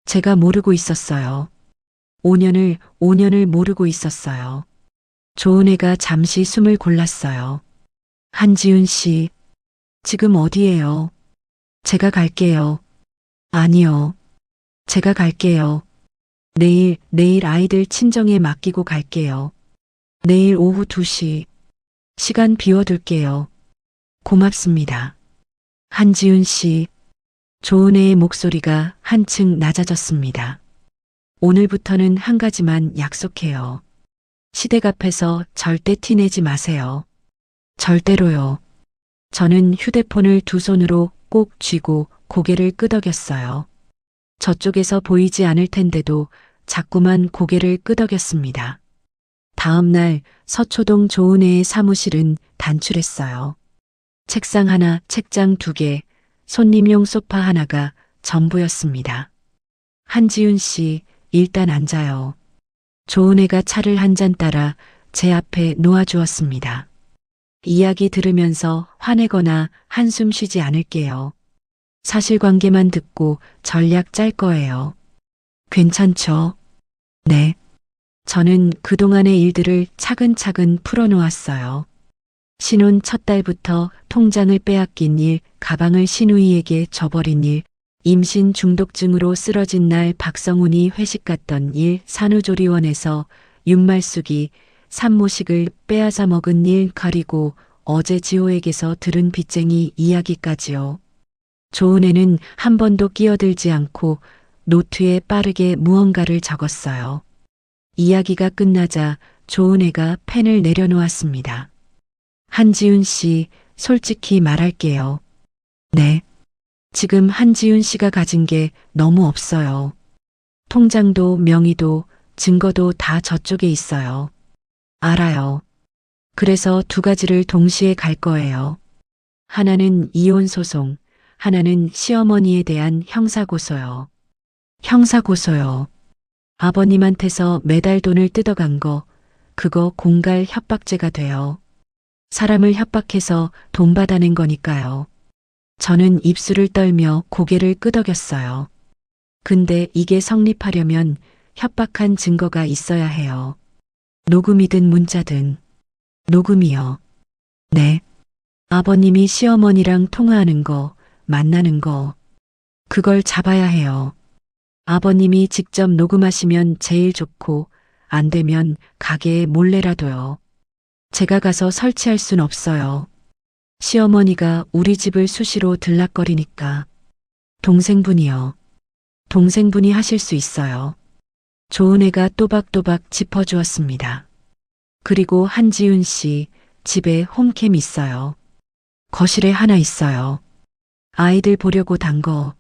[SPEAKER 1] 제가 모르고 있었어요. 5년을 모르고 있었어요. 조은혜가 잠시 숨을 골랐어요. 한지훈 씨, 지금 어디예요? 제가 갈게요. 아니요. 제가 갈게요. 내일 아이들 친정에 맡기고 갈게요. 내일 오후 2시. 시간 비워둘게요. 고맙습니다. 한지훈 씨, 조은혜의 목소리가 한층 낮아졌습니다. 오늘부터는 한 가지만 약속해요. 시댁 앞에서 절대 티내지 마세요. 절대로요. 저는 휴대폰을 두 손으로 꼭 쥐고 고개를 끄덕였어요. 저쪽에서 보이지 않을 텐데도 자꾸만 고개를 끄덕였습니다. 다음 날 서초동 조은혜의 사무실은 단출했어요. 책상 하나, 책장 2개, 손님용 소파 하나가 전부였습니다. 한지훈 씨, 일단 앉아요. 조은혜가 차를 한 잔 따라 제 앞에 놓아주었습니다. 이야기 들으면서 화내거나 한숨 쉬지 않을게요. 사실관계만 듣고 전략 짤 거예요. 괜찮죠? 네. 저는 그동안의 일들을 차근차근 풀어놓았어요. 신혼 첫 달부터 통장을 빼앗긴 일, 가방을 신우이에게 줘버린 일, 임신 중독증으로 쓰러진 날 박성훈이 회식 갔던 일, 산후조리원에서 윤말숙이 산모식을 빼앗아 먹은 일, 그리고 어제 지호에게서 들은 빚쟁이 이야기까지요. 조은혜는 한 번도 끼어들지 않고 노트에 빠르게 무언가를 적었어요. 이야기가 끝나자 조은혜가 펜을 내려놓았습니다. 한지훈 씨, 솔직히 말할게요. 네. 지금 한지훈 씨가 가진 게 너무 없어요. 통장도 명의도 증거도 다 저쪽에 있어요. 알아요. 그래서 2가지를 동시에 갈 거예요. 하나는 이혼 소송, 하나는 시어머니에 대한 형사고소요. 형사고소요. 아버님한테서 매달 돈을 뜯어간 거, 그거 공갈 협박죄가 돼요. 사람을 협박해서 돈 받아낸 거니까요. 저는 입술을 떨며 고개를 끄덕였어요. 근데 이게 성립하려면 협박한 증거가 있어야 해요. 녹음이든 문자든. 녹음이요. 네. 아버님이 시어머니랑 통화하는 거, 만나는 거. 그걸 잡아야 해요. 아버님이 직접 녹음하시면 제일 좋고, 안 되면 가게에 몰래라도요. 제가 가서 설치할 순 없어요. 시어머니가 우리 집을 수시로 들락거리니까. 동생분이요. 동생분이 하실 수 있어요. 조은혜가 또박또박 짚어주었습니다. 그리고 한지훈 씨, 집에 홈캠 있어요. 거실에 하나 있어요. 아이들 보려고 단 거.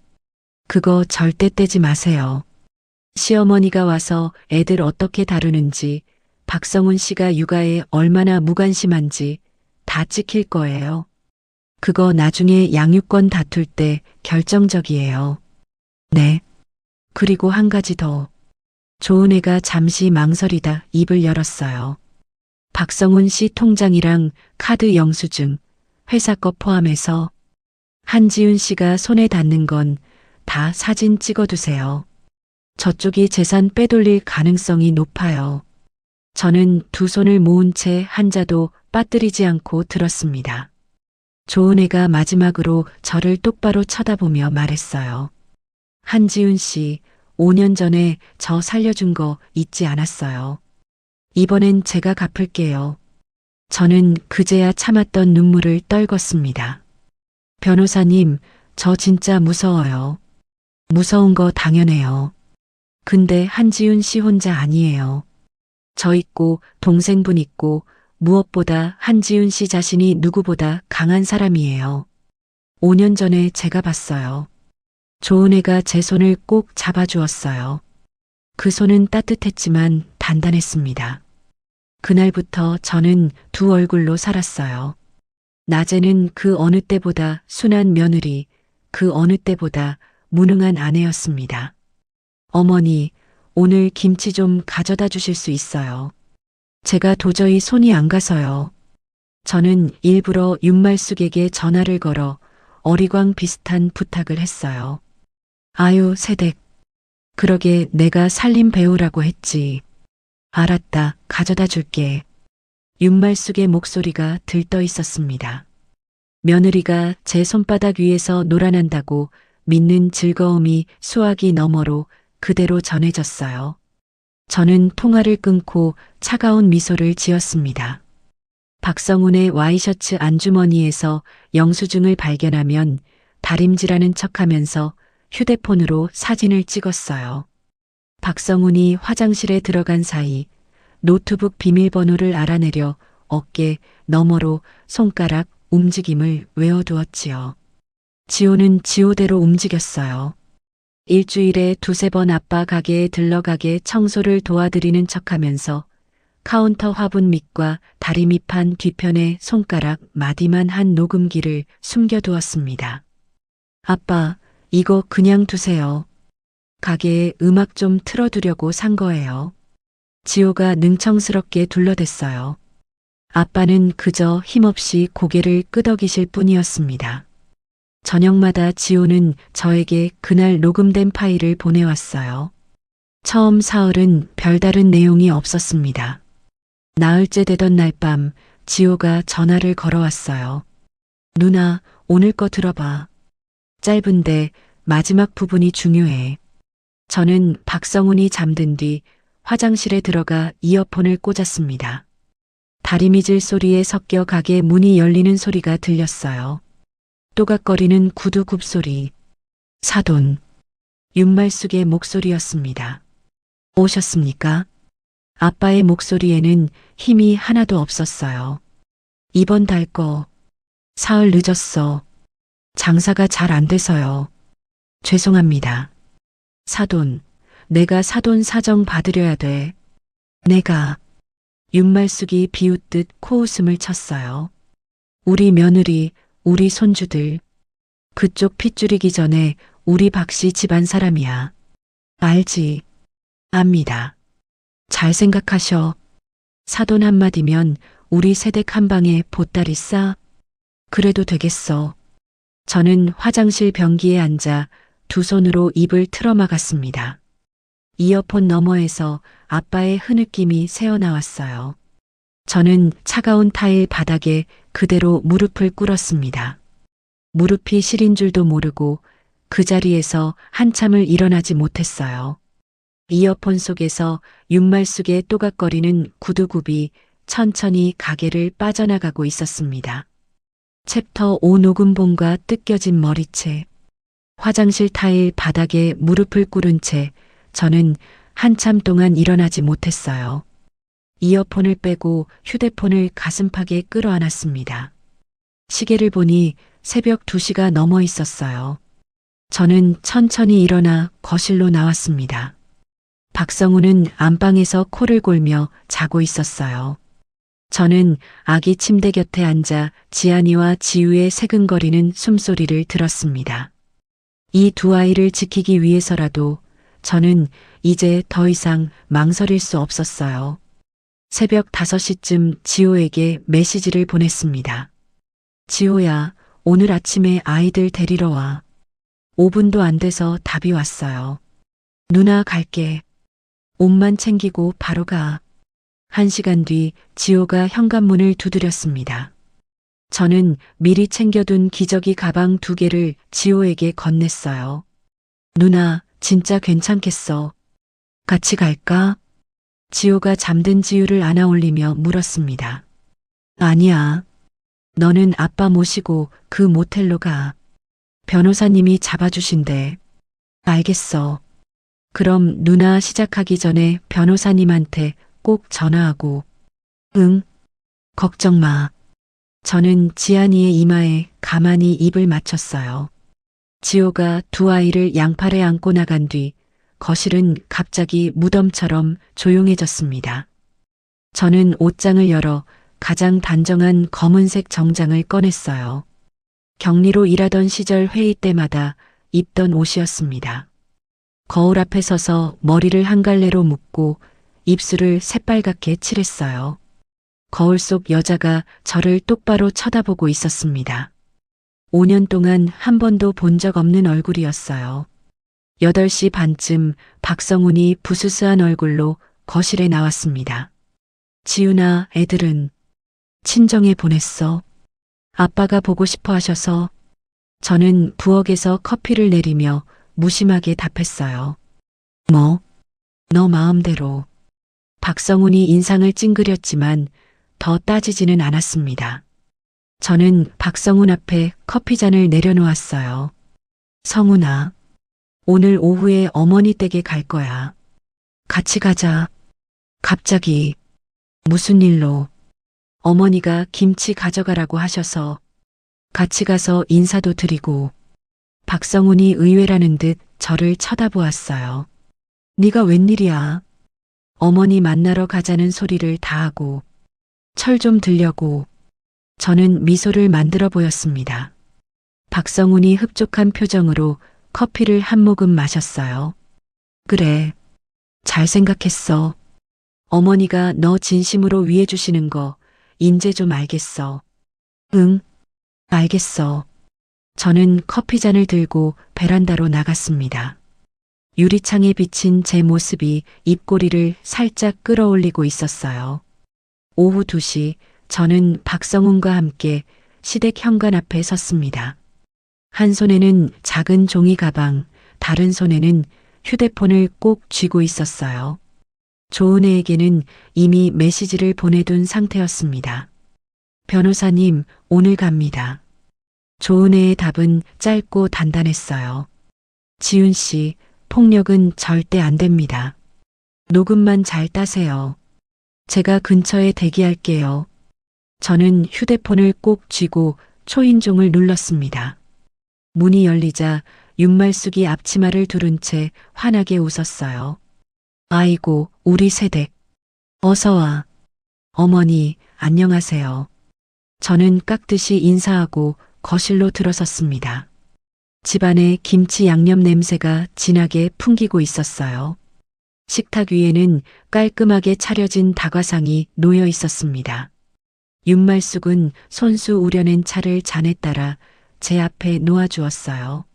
[SPEAKER 1] 그거 절대 떼지 마세요. 시어머니가 와서 애들 어떻게 다루는지, 박성훈 씨가 육아에 얼마나 무관심한지 다 찍힐 거예요. 그거 나중에 양육권 다툴 때 결정적이에요. 네. 그리고 한 가지 더. 조은혜가 잠시 망설이다 입을 열었어요. 박성훈 씨 통장이랑 카드 영수증, 회사 거 포함해서 한지훈 씨가 손에 닿는 건 다 사진 찍어두세요. 저쪽이 재산 빼돌릴 가능성이 높아요. 저는 2 손을 모은 채 한자도 빠뜨리지 않고 들었습니다. 조은혜가 마지막으로 저를 똑바로 쳐다보며 말했어요. 한지훈 씨, 5년 전에 저 살려준 거 잊지 않았어요. 이번엔 제가 갚을게요. 저는 그제야 참았던 눈물을 떨궜습니다. 변호사님, 저 진짜 무서워요. 무서운 거 당연해요. 근데 한지훈 씨 혼자 아니에요. 저 있고 동생분 있고 무엇보다 한지훈 씨 자신이 누구보다 강한 사람이에요. 5년 전에 제가 봤어요. 조은혜가 제 손을 꼭 잡아주었어요. 그 손은 따뜻했지만 단단했습니다. 그날부터 저는 2 얼굴로 살았어요. 낮에는 그 어느 때보다 순한 며느리, 그 어느 때보다 무능한 아내였습니다. 어머니, 오늘 김치 좀 가져다 주실 수 있어요. 제가 도저히 손이 안 가서요. 저는 일부러 윤말숙에게 전화를 걸어 어리광 비슷한 부탁을 했어요. 아유, 세댁. 그러게 내가 살림 배우라고 했지. 알았다. 가져다 줄게. 윤말숙의 목소리가 들떠 있었습니다. 며느리가 제 손바닥 위에서 놀아난다고 믿는 즐거움이 수화기 너머로 그대로 전해졌어요. 저는 통화를 끊고 차가운 미소를 지었습니다. 박성훈의 와이셔츠 안주머니에서 영수증을 발견하면 다림질하는 척하면서 휴대폰으로 사진을 찍었어요. 박성훈이 화장실에 들어간 사이 노트북 비밀번호를 알아내려 어깨 너머로 손가락 움직임을 외워두었지요. 지호는 지호대로 움직였어요. 일주일에 두세 번 아빠 가게에 들러가게 청소를 도와드리는 척하면서 카운터 화분 밑과 다리 밑판 뒤편에 손가락 마디만 한 녹음기를 숨겨두었습니다. 아빠, 이거 그냥 두세요. 가게에 음악 좀 틀어두려고 산 거예요. 지호가 능청스럽게 둘러댔어요. 아빠는 그저 힘없이 고개를 끄덕이실 뿐이었습니다. 저녁마다 지호는 저에게 그날 녹음된 파일을 보내왔어요. 처음 사흘은 별다른 내용이 없었습니다. 나흘째 되던 날 밤 지호가 전화를 걸어왔어요. 누나, 오늘 거 들어봐. 짧은데 마지막 부분이 중요해. 저는 박성훈이 잠든 뒤 화장실에 들어가 이어폰을 꽂았습니다. 다리미질 소리에 섞여 가게 문이 열리는 소리가 들렸어요. 또각거리는 구두 굽소리. 사돈. 윤말숙의 목소리였습니다. 오셨습니까? 아빠의 목소리에는 힘이 하나도 없었어요. 이번 달 거. 사흘 늦었어. 장사가 잘 안 돼서요. 죄송합니다. 사돈. 내가 사돈 사정 받으려야 돼. 내가. 윤말숙이 비웃듯 코웃음을 쳤어요. 우리 며느리, 우리 손주들. 그쪽 핏줄이기 전에 우리 박씨 집안 사람이야. 알지? 압니다. 잘 생각하셔. 사돈 한마디면 우리 세댁 한 방에 보따리 싸. 그래도 되겠어. 저는 화장실 변기에 앉아 두 손으로 입을 틀어막았습니다. 이어폰 너머에서 아빠의 흐느낌이 새어나왔어요. 저는 차가운 타일 바닥에 그대로 무릎을 꿇었습니다. 무릎이 시린 줄도 모르고 그 자리에서 한참을 일어나지 못했어요. 이어폰 속에서 윤말숙의 또각거리는 구두굽이 천천히 가게를 빠져나가고 있었습니다. 챕터 5 녹음본과 뜯겨진 머리채. 화장실 타일 바닥에 무릎을 꿇은 채 저는 한참 동안 일어나지 못했어요. 이어폰을 빼고 휴대폰을 가슴팍에 끌어안았습니다. 시계를 보니 새벽 2시가 넘어 있었어요. 저는 천천히 일어나 거실로 나왔습니다. 박성훈은 안방에서 코를 골며 자고 있었어요. 저는 아기 침대 곁에 앉아 지안이와 지우의 새근거리는 숨소리를 들었습니다. 이 두 아이를 지키기 위해서라도 저는 이제 더 이상 망설일 수 없었어요. 새벽 5시쯤 지호에게 메시지를 보냈습니다. 지호야, 오늘 아침에 아이들 데리러 와. 5분도 안 돼서 답이 왔어요. 누나 갈게. 옷만 챙기고 바로 가. 1시간 뒤 지호가 현관문을 두드렸습니다. 저는 미리 챙겨둔 기저귀 가방 2개를 지호에게 건넸어요. 누나, 진짜 괜찮겠어. 같이 갈까? 지호가 잠든 지우를 안아 올리며 물었습니다. 아니야. 너는 아빠 모시고 그 모텔로 가. 변호사님이 잡아주신대. 알겠어. 그럼 누나 시작하기 전에 변호사님한테 꼭 전화하고. 응. 걱정 마. 저는 지안이의 이마에 가만히 입을 맞췄어요. 지호가 두 아이를 양팔에 안고 나간 뒤 거실은 갑자기 무덤처럼 조용해졌습니다. 저는 옷장을 열어 가장 단정한 검은색 정장을 꺼냈어요. 격리로 일하던 시절 회의 때마다 입던 옷이었습니다. 거울 앞에 서서 머리를 한 갈래로 묶고 입술을 새빨갛게 칠했어요. 거울 속 여자가 저를 똑바로 쳐다보고 있었습니다. 5년 동안 한 번도 본 적 없는 얼굴이었어요. 8시 반쯤 박성훈이 부스스한 얼굴로 거실에 나왔습니다. 지훈아, 애들은 친정에 보냈어. 아빠가 보고 싶어 하셔서. 저는 부엌에서 커피를 내리며 무심하게 답했어요. 뭐? 너 마음대로. 박성훈이 인상을 찡그렸지만 더 따지지는 않았습니다. 저는 박성훈 앞에 커피잔을 내려놓았어요. 성훈아, 오늘 오후에 어머니 댁에 갈 거야. 같이 가자. 갑자기. 무슨 일로? 어머니가 김치 가져가라고 하셔서 같이 가서 인사도 드리고. 박성훈이 의외라는 듯 저를 쳐다보았어요. 네가 웬일이야? 어머니 만나러 가자는 소리를 다 하고 철 좀 들려고. 저는 미소를 만들어 보였습니다. 박성훈이 흡족한 표정으로 커피를 한 모금 마셨어요. 그래, 잘 생각했어. 어머니가 너 진심으로 위해 주시는 거 인제 좀 알겠어. 응, 알겠어. 저는 커피잔을 들고 베란다로 나갔습니다. 유리창에 비친 제 모습이 입꼬리를 살짝 끌어올리고 있었어요. 오후 2시 저는 박성훈과 함께 시댁 현관 앞에 섰습니다. 한 손에는 작은 종이 가방, 다른 손에는 휴대폰을 꼭 쥐고 있었어요. 조은혜에게는 이미 메시지를 보내둔 상태였습니다. 변호사님, 오늘 갑니다. 조은혜의 답은 짧고 단단했어요. 지훈 씨, 폭력은 절대 안 됩니다. 녹음만 잘 따세요. 제가 근처에 대기할게요. 저는 휴대폰을 꼭 쥐고 초인종을 눌렀습니다. 문이 열리자 윤말숙이 앞치마를 두른 채 환하게 웃었어요. 아이고, 우리 세댁. 어서 와. 어머니, 안녕하세요. 저는 깍듯이 인사하고 거실로 들어섰습니다. 집안에 김치 양념 냄새가 진하게 풍기고 있었어요. 식탁 위에는 깔끔하게 차려진 다과상이 놓여 있었습니다. 윤말숙은 손수 우려낸 차를 잔에 따라 제 앞에 놓아주었어요.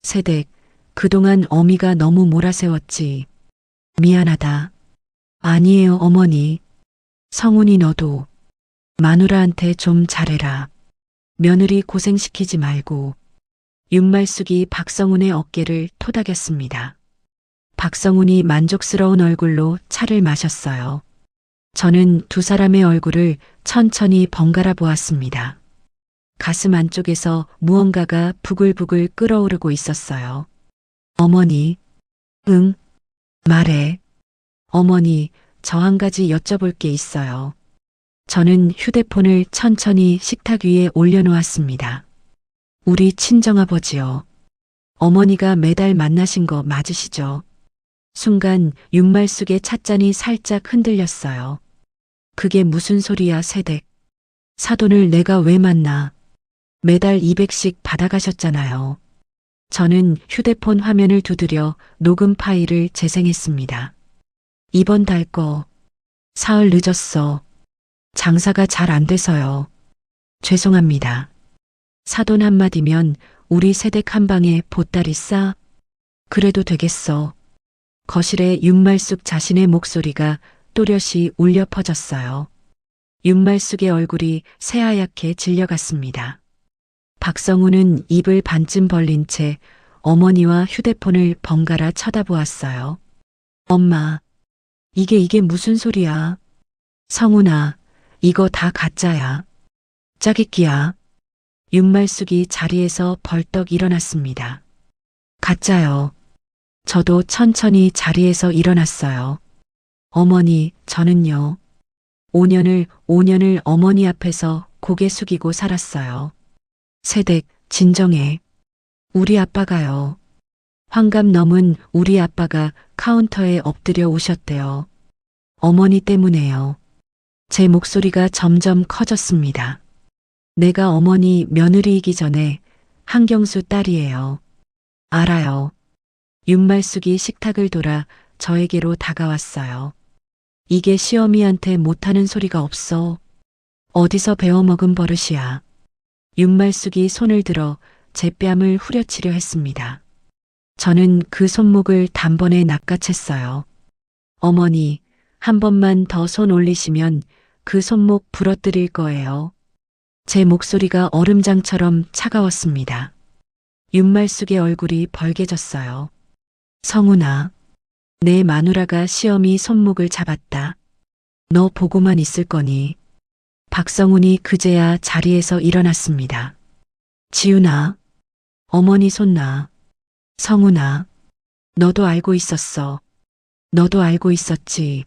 [SPEAKER 1] 세댁, 그동안 어미가 너무 몰아세웠지. 미안하다. 아니에요, 어머니. 성훈이 너도 마누라한테 좀 잘해라. 며느리 고생시키지 말고. 윤말숙이 박성훈의 어깨를 토닥였습니다. 박성훈이 만족스러운 얼굴로 차를 마셨어요. 저는 두 사람의 얼굴을 천천히 번갈아 보았습니다. 가슴 안쪽에서 무언가가 부글부글 끓어오르고 있었어요. 어머니, 응, 말해. 어머니, 저 한 가지 여쭤볼 게 있어요. 저는 휴대폰을 천천히 식탁 위에 올려놓았습니다. 우리 친정아버지요. 어머니가 매달 만나신 거 맞으시죠? 순간 윤말숙의 찻잔이 살짝 흔들렸어요. 그게 무슨 소리야, 세댁. 사돈을 내가 왜 만나. 매달 200씩 받아가셨잖아요. 저는 휴대폰 화면을 두드려 녹음 파일을 재생했습니다. 이번 달 거. 사흘 늦었어. 장사가 잘 안 돼서요. 죄송합니다. 사돈 한마디면 우리 세댁 한 방에 보따리 싸? 그래도 되겠어. 거실에 윤말숙 자신의 목소리가 또렷이 울려 퍼졌어요. 윤말숙의 얼굴이 새하얗게 질려갔습니다. 박성훈은 입을 반쯤 벌린 채 어머니와 휴대폰을 번갈아 쳐다보았어요. 엄마, 이게 무슨 소리야? 성훈아, 이거 다 가짜야. 짜깁기야. 윤말숙이 자리에서 벌떡 일어났습니다. 가짜요. 저도 천천히 자리에서 일어났어요. 어머니, 저는요. 5년을 어머니 앞에서 고개 숙이고 살았어요. 세댁, 진정해. 우리 아빠가요. 환갑 넘은 우리 아빠가 카운터에 엎드려 오셨대요. 어머니 때문에요. 제 목소리가 점점 커졌습니다. 내가 어머니 며느리이기 전에 한경수 딸이에요. 알아요. 윤말숙이 식탁을 돌아 저에게로 다가왔어요. 이게 시어미한테 못하는 소리가 없어. 어디서 배워먹은 버릇이야. 윤말숙이 손을 들어 제 뺨을 후려치려 했습니다. 저는 그 손목을 단번에 낚아챘어요. 어머니, 한 번만 더 손 올리시면 그 손목 부러뜨릴 거예요. 제 목소리가 얼음장처럼 차가웠습니다. 윤말숙의 얼굴이 벌개졌어요. 성훈아, 내 마누라가 시어미 손목을 잡았다. 너 보고만 있을 거니. 박성훈이 그제야 자리에서 일어났습니다. 지훈아, 어머니 손 놔. 성훈아, 너도 알고 있었어. 너도 알고 있었지.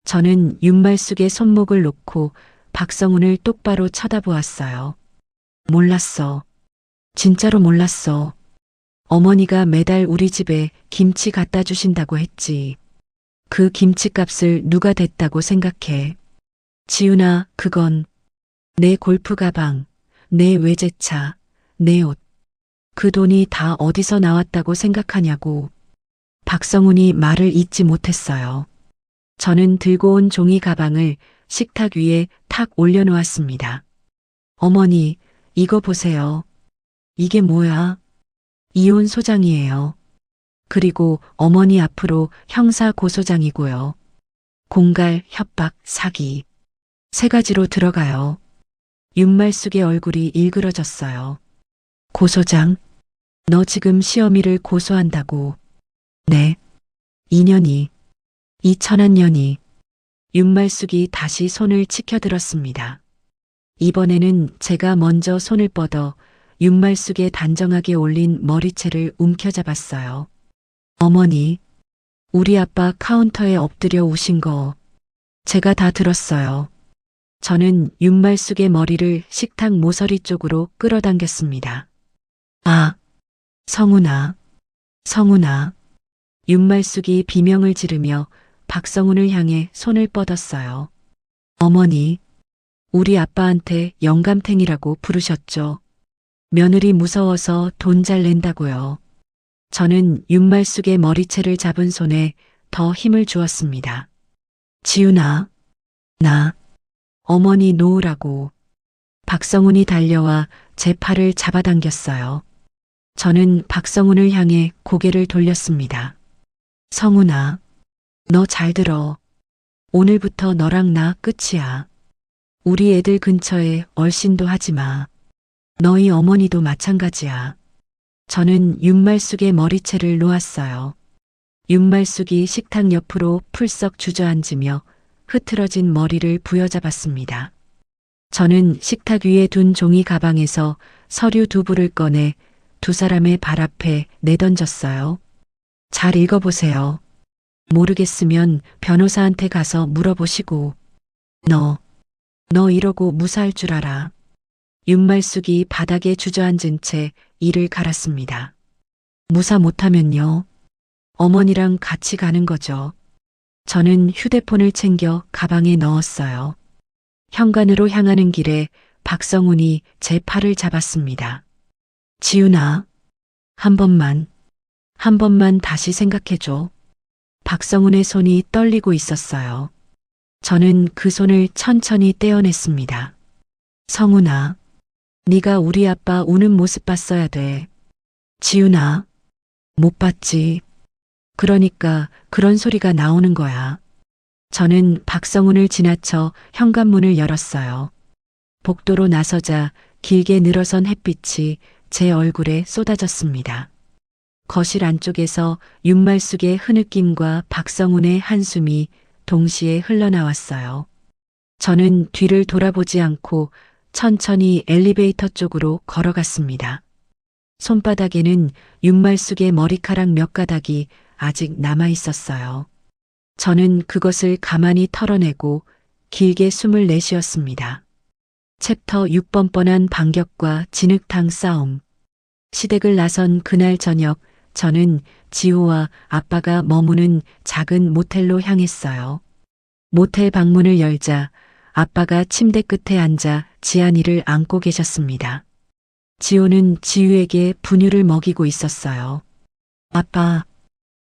[SPEAKER 1] 저는 윤말숙의 손목을 놓고 박성훈을 똑바로 쳐다보았어요. 몰랐어. 진짜로 몰랐어. 어머니가 매달 우리 집에 김치 갖다 주신다고 했지. 그 김치값을 누가 댔다고 생각해. 지훈아, 그건 내 골프 가방, 내 외제차, 내 옷. 그 돈이 다 어디서 나왔다고 생각하냐고. 박성훈이 말을 잇지 못했어요. 저는 들고 온 종이 가방을 식탁 위에 탁 올려놓았습니다. 어머니, 이거 보세요. 이게 뭐야? 이혼 소장이에요. 그리고 어머니 앞으로 형사 고소장이고요. 공갈, 협박, 사기. 세 가지로 들어가요. 윤말숙의 얼굴이 일그러졌어요. 고소장? 너 지금 시어미를 고소한다고. 네. 2년이. 2천万년이. 윤말숙이 다시 손을 치켜들었습니다. 이번에는 제가 먼저 손을 뻗어 윤말숙의 단정하게 올린 머리채를 움켜잡았어요. 어머니, 우리 아빠 카운터에 엎드려 우신 거 제가 다 들었어요. 저는 윤말숙의 머리를 식탁 모서리 쪽으로 끌어당겼습니다. 아, 성훈아, 성훈아. 윤말숙이 비명을 지르며 박성훈을 향해 손을 뻗었어요. 어머니, 우리 아빠한테 영감탱이라고 부르셨죠. 며느리 무서워서 돈 잘 낸다고요. 저는 윤말숙의 머리채를 잡은 손에 더 힘을 주었습니다. 지훈아, 나 어머니 놓으라고. 박성훈이 달려와 제 팔을 잡아당겼어요. 저는 박성훈을 향해 고개를 돌렸습니다. 성훈아, 너 잘 들어. 오늘부터 너랑 나 끝이야. 우리 애들 근처에 얼씬도 하지 마. 너희 어머니도 마찬가지야. 저는 윤말숙의 머리채를 놓았어요. 윤말숙이 식탁 옆으로 풀썩 주저앉으며 흐트러진 머리를 부여잡았습니다. 저는 식탁 위에 둔 종이 가방에서 서류 두 부를 꺼내 두 사람의 발 앞에 내던졌어요. 잘 읽어보세요. 모르겠으면 변호사한테 가서 물어보시고. 너 이러고 무사할 줄 알아. 윤말숙이 바닥에 주저앉은 채 이를 갈았습니다. 무사 못하면요. 어머니랑 같이 가는 거죠. 저는 휴대폰을 챙겨 가방에 넣었어요. 현관으로 향하는 길에 박성훈이 제 팔을 잡았습니다. 지훈아, 한 번만 다시 생각해줘. 박성훈의 손이 떨리고 있었어요. 저는 그 손을 천천히 떼어냈습니다. 성훈아, 네가 우리 아빠 우는 모습 봤어야 돼. 지훈아, 못 봤지. 그러니까 그런 소리가 나오는 거야. 저는 박성훈을 지나쳐 현관문을 열었어요. 복도로 나서자 길게 늘어선 햇빛이 제 얼굴에 쏟아졌습니다. 거실 안쪽에서 윤말숙의 흐느낌과 박성훈의 한숨이 동시에 흘러나왔어요. 저는 뒤를 돌아보지 않고 천천히 엘리베이터 쪽으로 걸어갔습니다. 손바닥에는 윤말숙의 머리카락 몇 가닥이 아직 남아 있었어요. 저는 그것을 가만히 털어내고 길게 숨을 내쉬었습니다. 챕터 6번 뻔한 반격과 진흙탕 싸움. 시댁을 나선 그날 저녁 저는 지호와 아빠가 머무는 작은 모텔로 향했어요. 모텔 방문을 열자 아빠가 침대 끝에 앉아 지안이를 안고 계셨습니다. 지호는 지우에게 분유를 먹이고 있었어요. 아빠,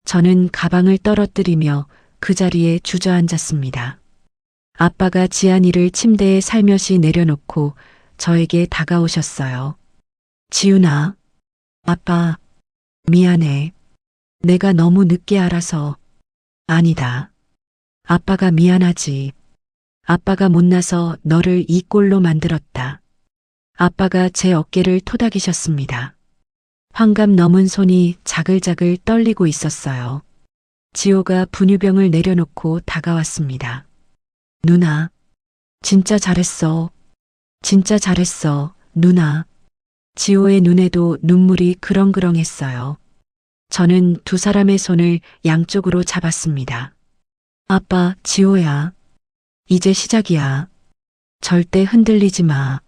[SPEAKER 1] 저는 가방을 떨어뜨리며 그 자리에 주저앉았습니다. 아빠가 지안이를 침대에 살며시 내려놓고 저에게 다가오셨어요. 지훈아, 아빠, 미안해. 내가 너무 늦게 알아서. 아니다. 아빠가 미안하지. 아빠가 못나서 너를 이 꼴로 만들었다. 아빠가 제 어깨를 토닥이셨습니다. 환갑 넘은 손이 자글자글 떨리고 있었어요. 지호가 분유병을 내려놓고 다가왔습니다. 누나, 진짜 잘했어. 진짜 잘했어, 누나. 지호의 눈에도 눈물이 그렁그렁했어요. 저는 두 사람의 손을 양쪽으로 잡았습니다. 아빠, 지호야. 이제 시작이야. 절대 흔들리지 마.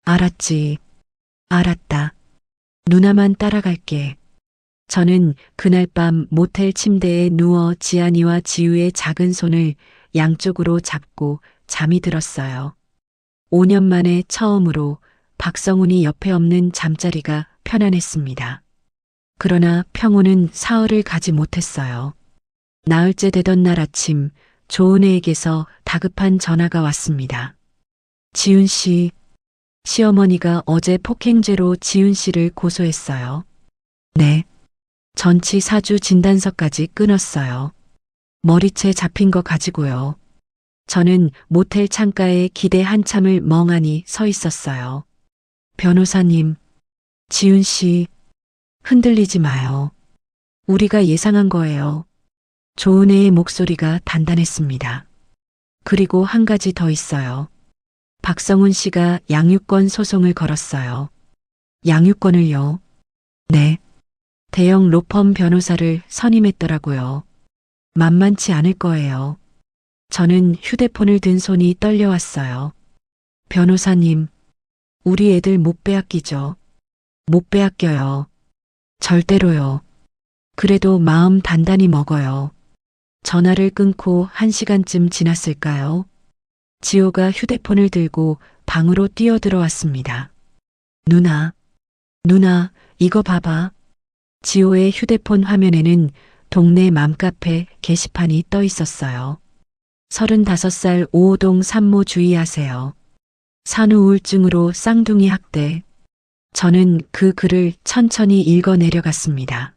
[SPEAKER 1] 알았지. 알았다. 누나만 따라갈게. 저는 그날 밤 모텔 침대에 누워 지안이와 지우의 작은 손을 양쪽으로 잡고 잠이 들었어요. 5년 만에 처음으로 박성훈이 옆에 없는 잠자리가 편안했습니다. 그러나 평호는 사흘을 가지 못했어요. 나흘째 되던 날 아침 조은혜에게서 다급한 전화가 왔습니다. 지훈 씨, 시어머니가 어제 폭행죄로 지훈 씨를 고소했어요. 네. 전치 4주 진단서까지 끊었어요. 머리채 잡힌 거 가지고요. 저는 모텔 창가에 기대 한참을 멍하니 서 있었어요. 변호사님, 지훈 씨, 흔들리지 마요. 우리가 예상한 거예요. 조은혜의 목소리가 단단했습니다. 그리고 한 가지 더 있어요. 박성훈 씨가 양육권 소송을 걸었어요. 양육권을요? 네. 대형 로펌 변호사를 선임했더라고요. 만만치 않을 거예요. 저는 휴대폰을 든 손이 떨려왔어요. 변호사님, 우리 애들 못 빼앗기죠? 못 빼앗겨요. 절대로요. 그래도 마음 단단히 먹어요. 전화를 끊고 1시간쯤 지났을까요? 지호가 휴대폰을 들고 방으로 뛰어들어왔습니다. 누나, 이거 봐봐. 지호의 휴대폰 화면에는 동네 맘카페 게시판이 떠 있었어요. 35살 오호동 산모 주의하세요. 산후 우울증으로 쌍둥이 학대. 저는 그 글을 천천히 읽어 내려갔습니다.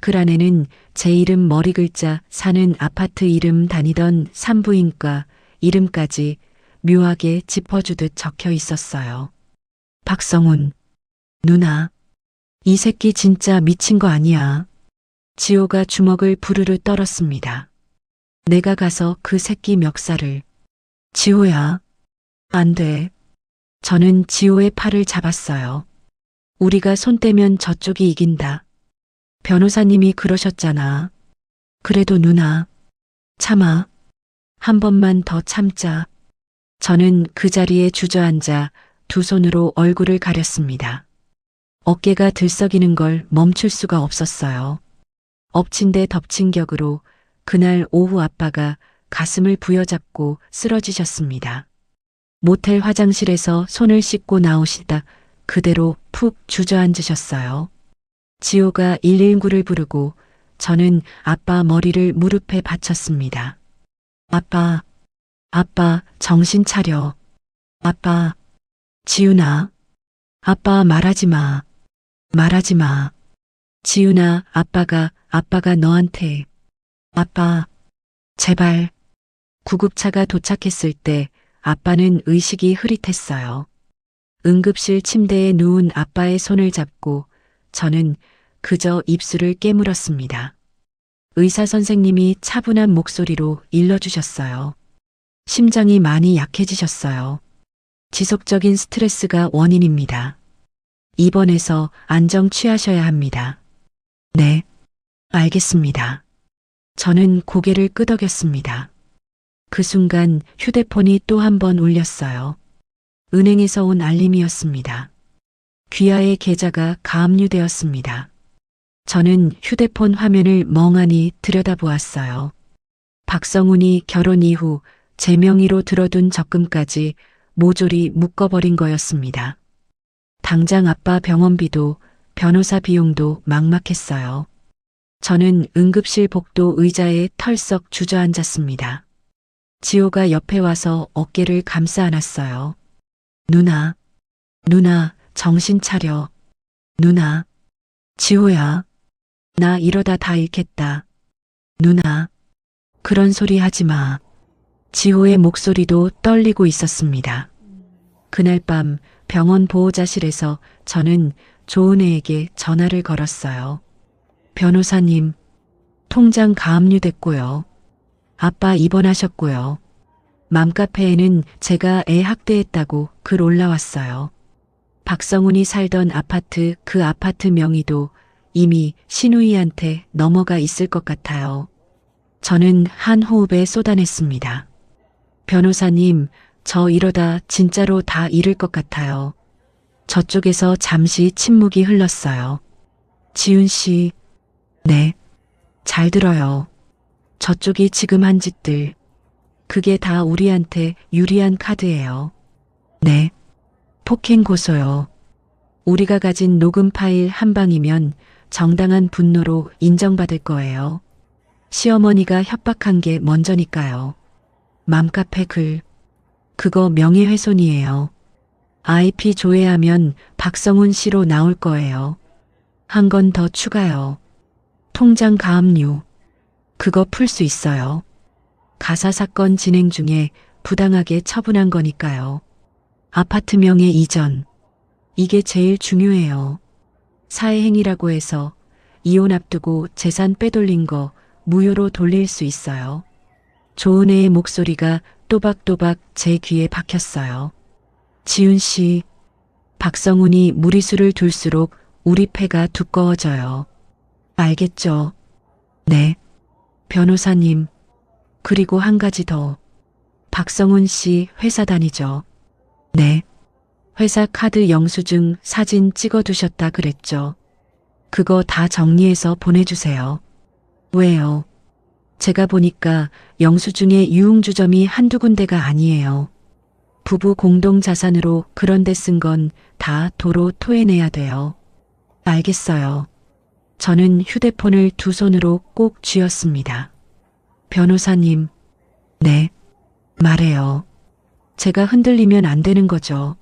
[SPEAKER 1] 글 안에는 제 이름 머리 글자 사는 아파트 이름 다니던 산부인과 이름까지 묘하게 짚어주듯 적혀 있었어요. 박성훈, 누나, 이 새끼 진짜 미친 거 아니야. 지호가 주먹을 부르르 떨었습니다. 내가 가서 그 새끼 멱살을. 지호야, 안 돼. 저는 지호의 팔을 잡았어요. 우리가 손 떼면 저쪽이 이긴다. 변호사님이 그러셨잖아. 그래도 누나, 참아. 한 번만 더 참자. 저는 그 자리에 주저앉아 두 손으로 얼굴을 가렸습니다. 어깨가 들썩이는 걸 멈출 수가 없었어요. 엎친 데 덮친 격으로 그날 오후 아빠가 가슴을 부여잡고 쓰러지셨습니다. 모텔 화장실에서 손을 씻고 나오시다 그대로 푹 주저앉으셨어요. 지호가 119를 부르고 저는 아빠 머리를 무릎에 받쳤습니다. 아빠, 정신 차려. 아빠, 지훈아, 아빠 말하지 마. 말하지 마. 지훈아, 아빠가 너한테. 아빠, 제발. 구급차가 도착했을 때 아빠는 의식이 흐릿했어요. 응급실 침대에 누운 아빠의 손을 잡고 저는 그저 입술을 깨물었습니다. 의사 선생님이 차분한 목소리로 일러주셨어요. 심장이 많이 약해지셨어요. 지속적인 스트레스가 원인입니다. 입원해서 안정 취하셔야 합니다. 네, 알겠습니다. 저는 고개를 끄덕였습니다. 그 순간 휴대폰이 또 한 번 울렸어요. 은행에서 온 알림이었습니다. 귀하의 계좌가 가압류되었습니다. 저는 휴대폰 화면을 멍하니 들여다보았어요. 박성훈이 결혼 이후 제 명의로 들어둔 적금까지 모조리 묶어버린 거였습니다. 당장 아빠 병원비도 변호사 비용도 막막했어요. 저는 응급실 복도 의자에 털썩 주저앉았습니다. 지호가 옆에 와서 어깨를 감싸 안았어요. 누나, 누나, 정신 차려. 누나, 지호야. 나 이러다 다 잃겠다. 누나, 그런 소리 하지 마. 지호의 목소리도 떨리고 있었습니다. 그날 밤 병원 보호자실에서 저는 조은혜에게 전화를 걸었어요. 변호사님, 통장 가압류됐고요. 아빠 입원하셨고요. 맘카페에는 제가 애 학대했다고 글 올라왔어요. 박성훈이 살던 아파트, 그 아파트 명의도 이미 신우이한테 넘어가 있을 것 같아요. 저는 한 호흡에 쏟아냈습니다. 변호사님, 저 이러다 진짜로 다 잃을 것 같아요. 저쪽에서 잠시 침묵이 흘렀어요. 지훈 씨, 네, 잘 들어요. 저쪽이 지금 한 짓들, 그게 다 우리한테 유리한 카드예요. 네, 폭행 고소요. 우리가 가진 녹음 파일 한 방이면 정당한 분노로 인정받을 거예요. 시어머니가 협박한 게 먼저니까요. 맘카페 글, 그거 명예훼손이에요. IP 조회하면 박성훈 씨로 나올 거예요. 한 건 더 추가요. 통장 가압류. 그거 풀 수 있어요. 가사 사건 진행 중에 부당하게 처분한 거니까요. 아파트 명의 이전. 이게 제일 중요해요. 사회행위라고 해서 이혼 앞두고 재산 빼돌린 거 무효로 돌릴 수 있어요. 조은혜의 목소리가 또박또박 제 귀에 박혔어요. 지훈 씨, 박성훈이 무리수를 둘수록 우리 패가 두꺼워져요. 알겠죠? 네. 변호사님, 그리고 한 가지 더. 박성훈 씨 회사 다니죠? 네. 회사 카드 영수증 사진 찍어두셨다 그랬죠? 그거 다 정리해서 보내주세요. 왜요? 제가 보니까 영수증에 유흥주점이 한두 군데가 아니에요. 부부 공동 자산으로 그런 데 쓴 건 다 도로 토해내야 돼요. 알겠어요. 저는 휴대폰을 두 손으로 꼭 쥐었습니다. 변호사님, 네, 말해요. 제가 흔들리면 안 되는 거죠.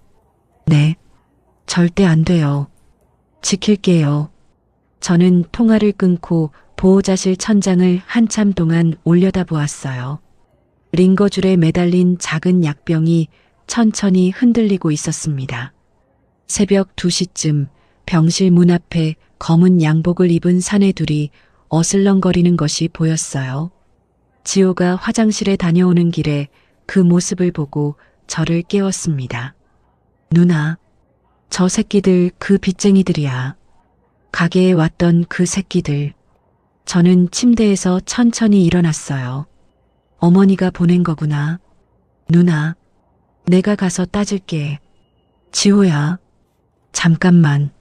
[SPEAKER 1] 네, 절대 안 돼요. 지킬게요. 저는 통화를 끊고 보호자실 천장을 한참 동안 올려다보았어요. 링거줄에 매달린 작은 약병이 천천히 흔들리고 있었습니다. 새벽 2시쯤 병실 문 앞에 검은 양복을 입은 사내 둘이 어슬렁거리는 것이 보였어요. 지호가 화장실에 다녀오는 길에 그 모습을 보고 저를 깨웠습니다. 누나, 저 새끼들 그 빚쟁이들이야. 가게에 왔던 그 새끼들. 저는 침대에서 천천히 일어났어요. 어머니가 보낸 거구나. 누나, 내가 가서 따질게. 지호야, 잠깐만.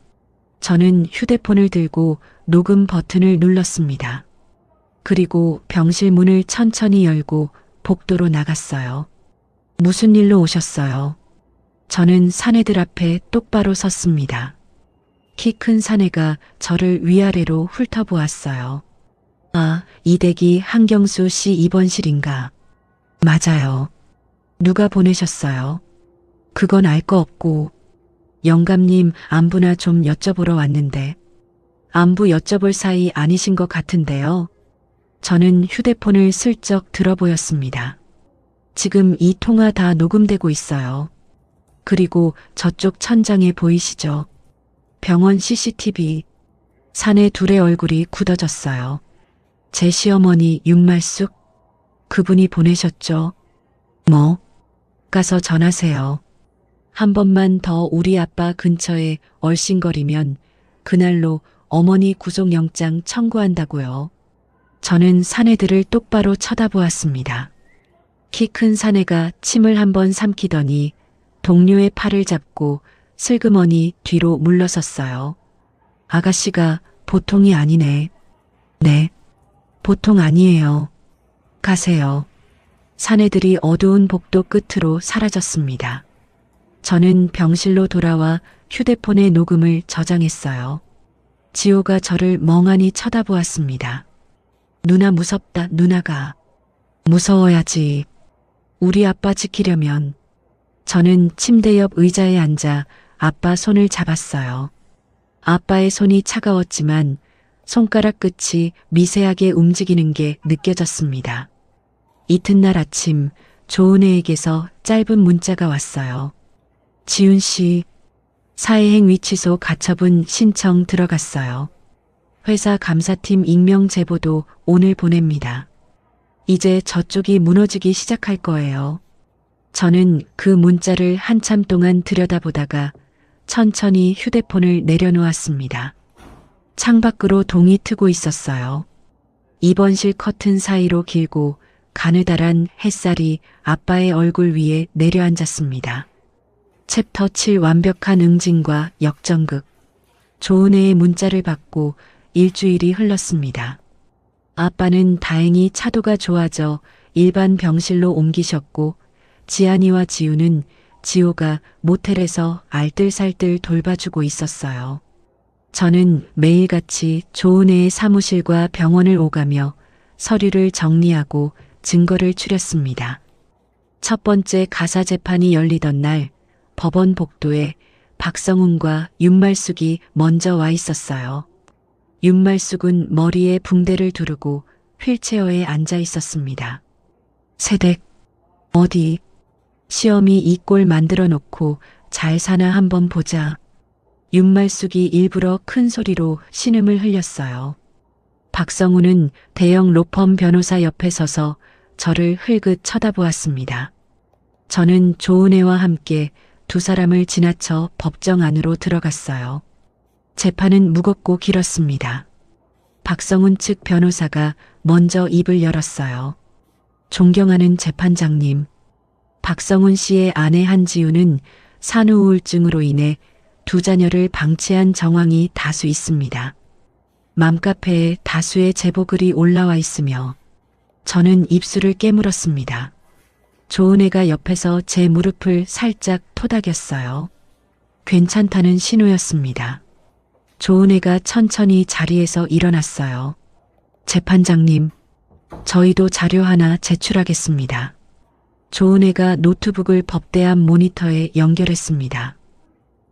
[SPEAKER 1] 저는 휴대폰을 들고 녹음 버튼을 눌렀습니다. 그리고 병실 문을 천천히 열고 복도로 나갔어요. 무슨 일로 오셨어요? 저는 사내들 앞에 똑바로 섰습니다. 키 큰 사내가 저를 위아래로 훑어보았어요. 아, 이대기 한경수 씨 입원실인가? 맞아요. 누가 보내셨어요? 그건 알 거 없고. 영감님 안부나 좀 여쭤보러 왔는데. 안부 여쭤볼 사이 아니신 것 같은데요. 저는 휴대폰을 슬쩍 들어보였습니다. 지금 이 통화 다 녹음되고 있어요. 그리고 저쪽 천장에 보이시죠? 병원 CCTV. 사내 둘의 얼굴이 굳어졌어요. 제 시어머니 윤말숙? 그분이 보내셨죠? 뭐? 가서 전하세요. 한 번만 더 우리 아빠 근처에 얼씬거리면 그날로 어머니 구속영장 청구한다고요. 저는 사내들을 똑바로 쳐다보았습니다. 키 큰 사내가 침을 한번 삼키더니 동료의 팔을 잡고 슬그머니 뒤로 물러섰어요. 아가씨가 보통이 아니네. 네, 보통 아니에요. 가세요. 사내들이 어두운 복도 끝으로 사라졌습니다. 저는 병실로 돌아와 휴대폰의 녹음을 저장했어요. 지호가 저를 멍하니 쳐다보았습니다. 누나 무섭다, 누나가. 무서워야지. 우리 아빠 지키려면 저는 침대 옆 의자에 앉아 아빠 손을 잡았어요. 아빠의 손이 차가웠지만 손가락 끝이 미세하게 움직이는 게 느껴졌습니다. 이튿날 아침 조은혜에게서 짧은 문자가 왔어요. 지훈 씨, 사회행 위치소 가처분 신청 들어갔어요. 회사 감사팀 익명 제보도 오늘 보냅니다. 이제 저쪽이 무너지기 시작할 거예요. 저는 그 문자를 한참 동안 들여다보다가 천천히 휴대폰을 내려놓았습니다. 창밖으로 동이 트고 있었어요. 입원실 커튼 사이로 길고 가느다란 햇살이 아빠의 얼굴 위에 내려앉았습니다. 챕터 7 완벽한 응징과 역전극. 조은혜의 문자를 받고 일주일이 흘렀습니다. 아빠는 다행히 차도가 좋아져 일반 병실로 옮기셨고 지안이와 지우는 지호가 모텔에서 알뜰살뜰 돌봐주고 있었어요. 저는 매일같이 조은혜의 사무실과 병원을 오가며 서류를 정리하고 증거를 추렸습니다. 첫 번째 가사 재판이 열리던 날 법원 복도에 박성훈과 윤말숙이 먼저 와 있었어요. 윤말숙은 머리에 붕대를 두르고 휠체어에 앉아 있었습니다. 세댁, 어디? 시험이 이 꼴 만들어 놓고 잘 사나 한번 보자. 윤말숙이 일부러 큰 소리로 신음을 흘렸어요. 박성훈은 대형 로펌 변호사 옆에 서서 저를 흘긋 쳐다보았습니다. 저는 조은혜와 함께 두 사람을 지나쳐 법정 안으로 들어갔어요. 재판은 무겁고 길었습니다. 박성훈 측 변호사가 먼저 입을 열었어요. 존경하는 재판장님, 박성훈 씨의 아내 한지우는 산후 우울증으로 인해 두 자녀를 방치한 정황이 다수 있습니다. 맘카페에 다수의 제보글이 올라와 있으며 저는 입술을 깨물었습니다. 조은혜가 옆에서 제 무릎을 살짝 토닥였어요. 괜찮다는 신호였습니다. 조은혜가 천천히 자리에서 일어났어요. 재판장님, 저희도 자료 하나 제출하겠습니다. 조은혜가 노트북을 법대함 모니터에 연결했습니다.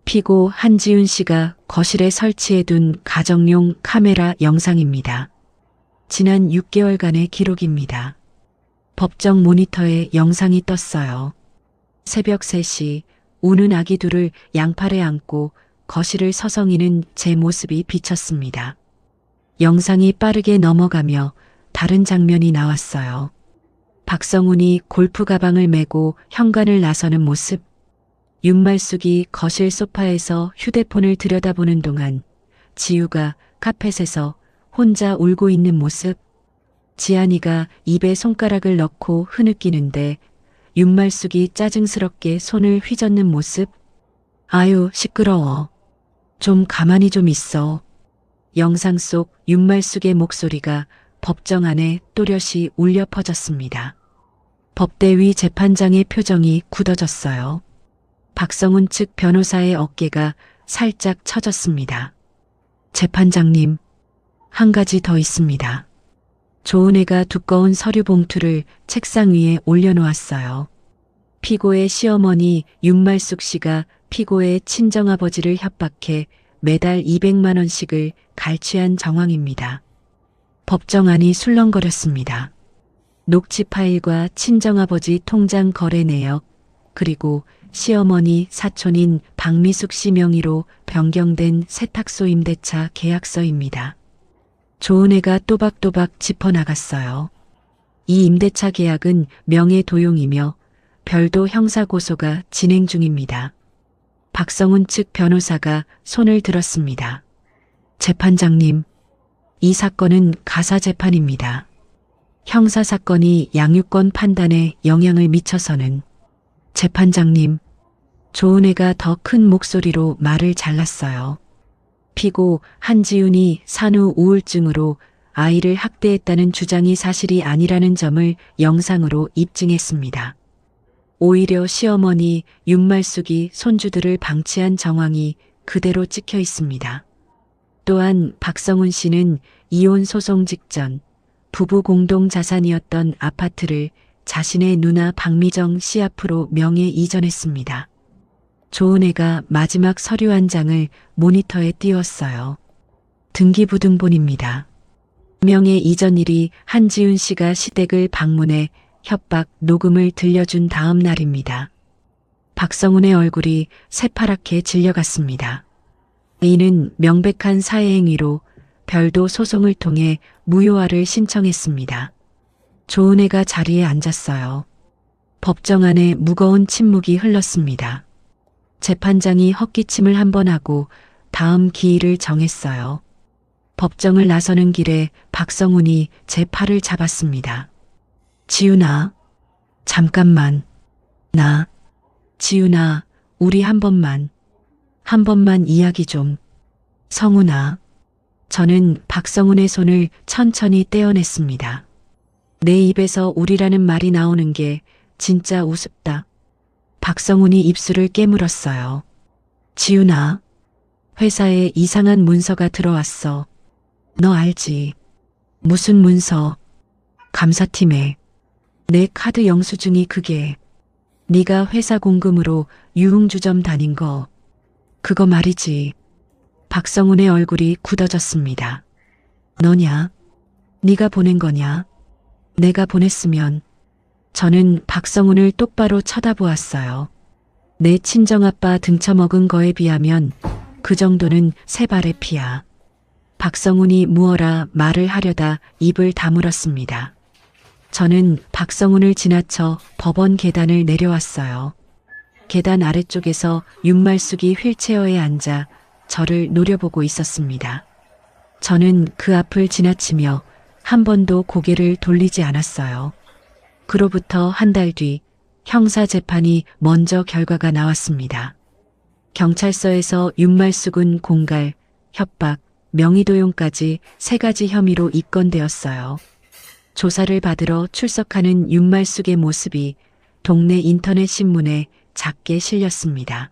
[SPEAKER 1] 피고 한지훈 씨가 거실에 설치해둔 가정용 카메라 영상입니다. 지난 6개월간의 기록입니다. 법정 모니터에 영상이 떴어요. 새벽 3시 우는 아기 둘을 양팔에 안고 거실을 서성이는 제 모습이 비쳤습니다. 영상이 빠르게 넘어가며 다른 장면이 나왔어요. 박성훈이 골프 가방을 메고 현관을 나서는 모습, 윤말숙이 거실 소파에서 휴대폰을 들여다보는 동안 지우가 카펫에서 혼자 울고 있는 모습, 지안이가 입에 손가락을 넣고 흐느끼는데 윤말숙이 짜증스럽게 손을 휘젓는 모습. 아유, 시끄러워. 좀 가만히 좀 있어. 영상 속 윤말숙의 목소리가 법정 안에 또렷이 울려 퍼졌습니다. 법대위 재판장의 표정이 굳어졌어요. 박성훈 측 변호사의 어깨가 살짝 처졌습니다. 재판장님, 한 가지 더 있습니다. 조은혜가 두꺼운 서류 봉투를 책상 위에 올려놓았어요. 피고의 시어머니 윤말숙 씨가 피고의 친정아버지를 협박해 매달 200만 원씩을 갈취한 정황입니다. 법정안이 술렁거렸습니다. 녹취 파일과 친정아버지 통장 거래 내역, 그리고 시어머니 사촌인 박미숙 씨 명의로 변경된 세탁소 임대차 계약서입니다. 조은혜가 또박또박 짚어나갔어요. 이 임대차 계약은 명예도용이며 별도 형사고소가 진행 중입니다. 박성훈 측 변호사가 손을 들었습니다. 재판장님, 이 사건은 가사재판입니다. 형사사건이 양육권 판단에 영향을 미쳐서는. 재판장님, 조은혜가 더 큰 목소리로 말을 잘랐어요. 피고 한지훈이 산후 우울증으로 아이를 학대했다는 주장이 사실이 아니라는 점을 영상으로 입증했습니다. 오히려 시어머니 윤말숙이 손주들을 방치한 정황이 그대로 찍혀 있습니다. 또한 박성훈 씨는 이혼 소송 직전 부부 공동 자산이었던 아파트를 자신의 누나 박미정 씨 앞으로 명예 이전했습니다. 조은혜가 마지막 서류 한 장을 모니터에 띄웠어요. 등기부등본입니다. 명예 이전일이 한지훈 씨가 시댁을 방문해 협박 녹음을 들려준 다음 날입니다. 박성훈의 얼굴이 새파랗게 질려갔습니다. 이는 명백한 사회행위로 별도 소송을 통해 무효화를 신청했습니다. 조은혜가 자리에 앉았어요. 법정 안에 무거운 침묵이 흘렀습니다. 재판장이 헛기침을 한 번 하고 다음 기일을 정했어요. 법정을 나서는 길에 박성훈이 제 팔을 잡았습니다. 지훈아, 잠깐만. 지훈아, 우리 한 번만 이야기 좀. 성훈아. 저는 박성훈의 손을 천천히 떼어냈습니다. 내 입에서 우리라는 말이 나오는 게 진짜 우습다. 박성훈이 입술을 깨물었어요. 지훈아, 회사에 이상한 문서가 들어왔어. 너 알지? 무슨 문서? 감사팀에. 내 카드 영수증이 그게. 네가 회사 공금으로 유흥주점 다닌 거. 그거 말이지. 박성훈의 얼굴이 굳어졌습니다. 너냐? 네가 보낸 거냐? 내가 보냈으면. 저는 박성훈을 똑바로 쳐다보았어요. 내 친정아빠 등쳐먹은 거에 비하면 그 정도는 세 발의 피야. 박성훈이 무어라 말을 하려다 입을 다물었습니다. 저는 박성훈을 지나쳐 법원 계단을 내려왔어요. 계단 아래쪽에서 윤말숙이 휠체어에 앉아 저를 노려보고 있었습니다. 저는 그 앞을 지나치며 한 번도 고개를 돌리지 않았어요. 그로부터 한 달 뒤 형사재판이 먼저 결과가 나왔습니다. 경찰서에서 윤말숙은 공갈, 협박, 명의도용까지 3가지 혐의로 입건되었어요. 조사를 받으러 출석하는 윤말숙의 모습이 동네 인터넷 신문에 작게 실렸습니다.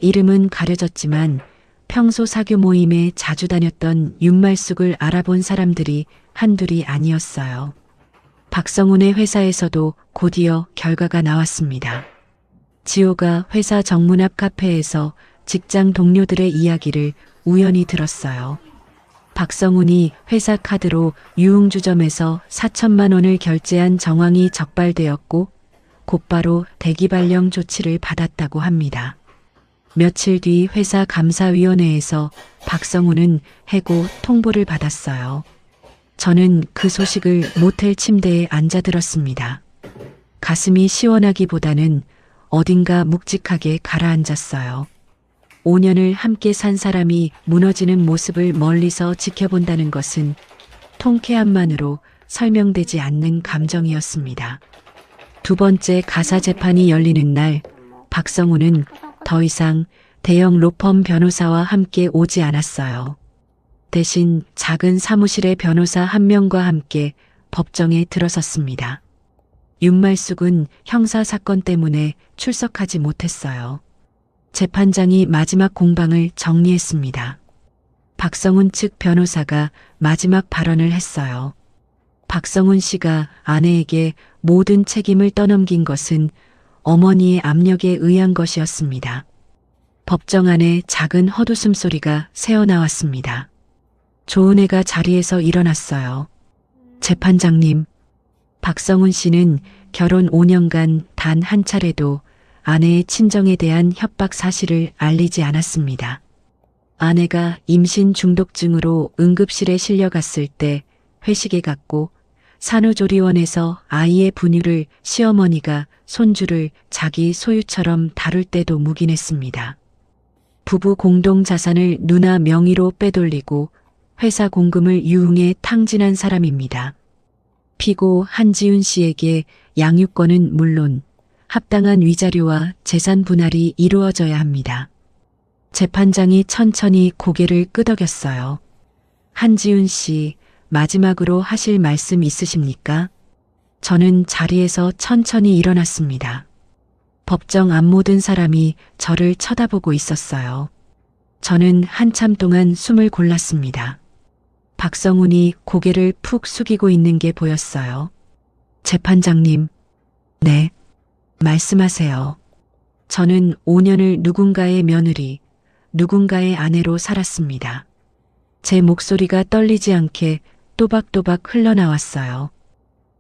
[SPEAKER 1] 이름은 가려졌지만 평소 사교 모임에 자주 다녔던 윤말숙을 알아본 사람들이 한둘이 아니었어요. 박성훈의 회사에서도 곧이어 결과가 나왔습니다. 지호가 회사 정문 앞 카페에서 직장 동료들의 이야기를 우연히 들었어요. 박성훈이 회사 카드로 유흥주점에서 4천만 원을 결제한 정황이 적발되었고 곧바로 대기발령 조치를 받았다고 합니다. 며칠 뒤 회사 감사위원회에서 박성훈은 해고 통보를 받았어요. 저는 그 소식을 모텔 침대에 앉아 들었습니다. 가슴이 시원하기보다는 어딘가 묵직하게 가라앉았어요. 5년을 함께 산 사람이 무너지는 모습을 멀리서 지켜본다는 것은 통쾌함만으로 설명되지 않는 감정이었습니다. 2번째 가사 재판이 열리는 날, 박성훈은 더 이상 대형 로펌 변호사와 함께 오지 않았어요. 대신 작은 사무실의 변호사 한 명과 함께 법정에 들어섰습니다. 윤말숙은 형사 사건 때문에 출석하지 못했어요. 재판장이 마지막 공방을 정리했습니다. 박성훈 측 변호사가 마지막 발언을 했어요. 박성훈 씨가 아내에게 모든 책임을 떠넘긴 것은 어머니의 압력에 의한 것이었습니다. 법정 안에 작은 헛웃음 소리가 새어나왔습니다. 조은혜가 자리에서 일어났어요. 재판장님, 박성훈 씨는 결혼 5년간 단 한 차례도 아내의 친정에 대한 협박 사실을 알리지 않았습니다. 아내가 임신 중독증으로 응급실에 실려갔을 때 회식에 갔고 산후조리원에서 아이의 분유를 시어머니가 손주를 자기 소유처럼 다룰 때도 묵인했습니다. 부부 공동 자산을 누나 명의로 빼돌리고 회사 공금을 유흥에 탕진한 사람입니다. 피고 한지훈 씨에게 양육권은 물론 합당한 위자료와 재산 분할이 이루어져야 합니다. 재판장이 천천히 고개를 끄덕였어요. 한지훈 씨, 마지막으로 하실 말씀 있으십니까? 저는 자리에서 천천히 일어났습니다. 법정 앞 모든 사람이 저를 쳐다보고 있었어요. 저는 한참 동안 숨을 골랐습니다. 박성훈이 고개를 푹 숙이고 있는 게 보였어요. 재판장님, 네, 말씀하세요. 저는 5년을 누군가의 며느리, 누군가의 아내로 살았습니다. 제 목소리가 떨리지 않게 또박또박 흘러나왔어요.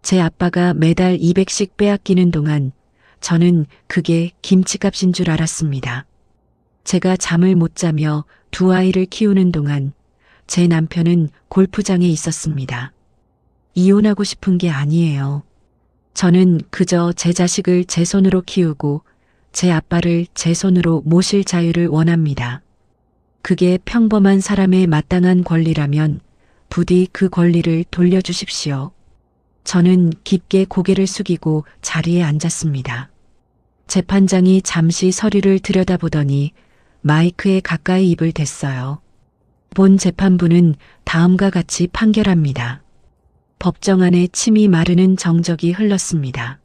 [SPEAKER 1] 제 아빠가 매달 200씩 빼앗기는 동안 저는 그게 김치값인 줄 알았습니다. 제가 잠을 못 자며 두 아이를 키우는 동안 제 남편은 골프장에 있었습니다. 이혼하고 싶은 게 아니에요. 저는 그저 제 자식을 제 손으로 키우고 제 아빠를 제 손으로 모실 자유를 원합니다. 그게 평범한 사람의 마땅한 권리라면 부디 그 권리를 돌려주십시오. 저는 깊게 고개를 숙이고 자리에 앉았습니다. 재판장이 잠시 서류를 들여다보더니 마이크에 가까이 입을 댔어요. 본 재판부는 다음과 같이 판결합니다. 법정 안에 침이 마르는 정적이 흘렀습니다.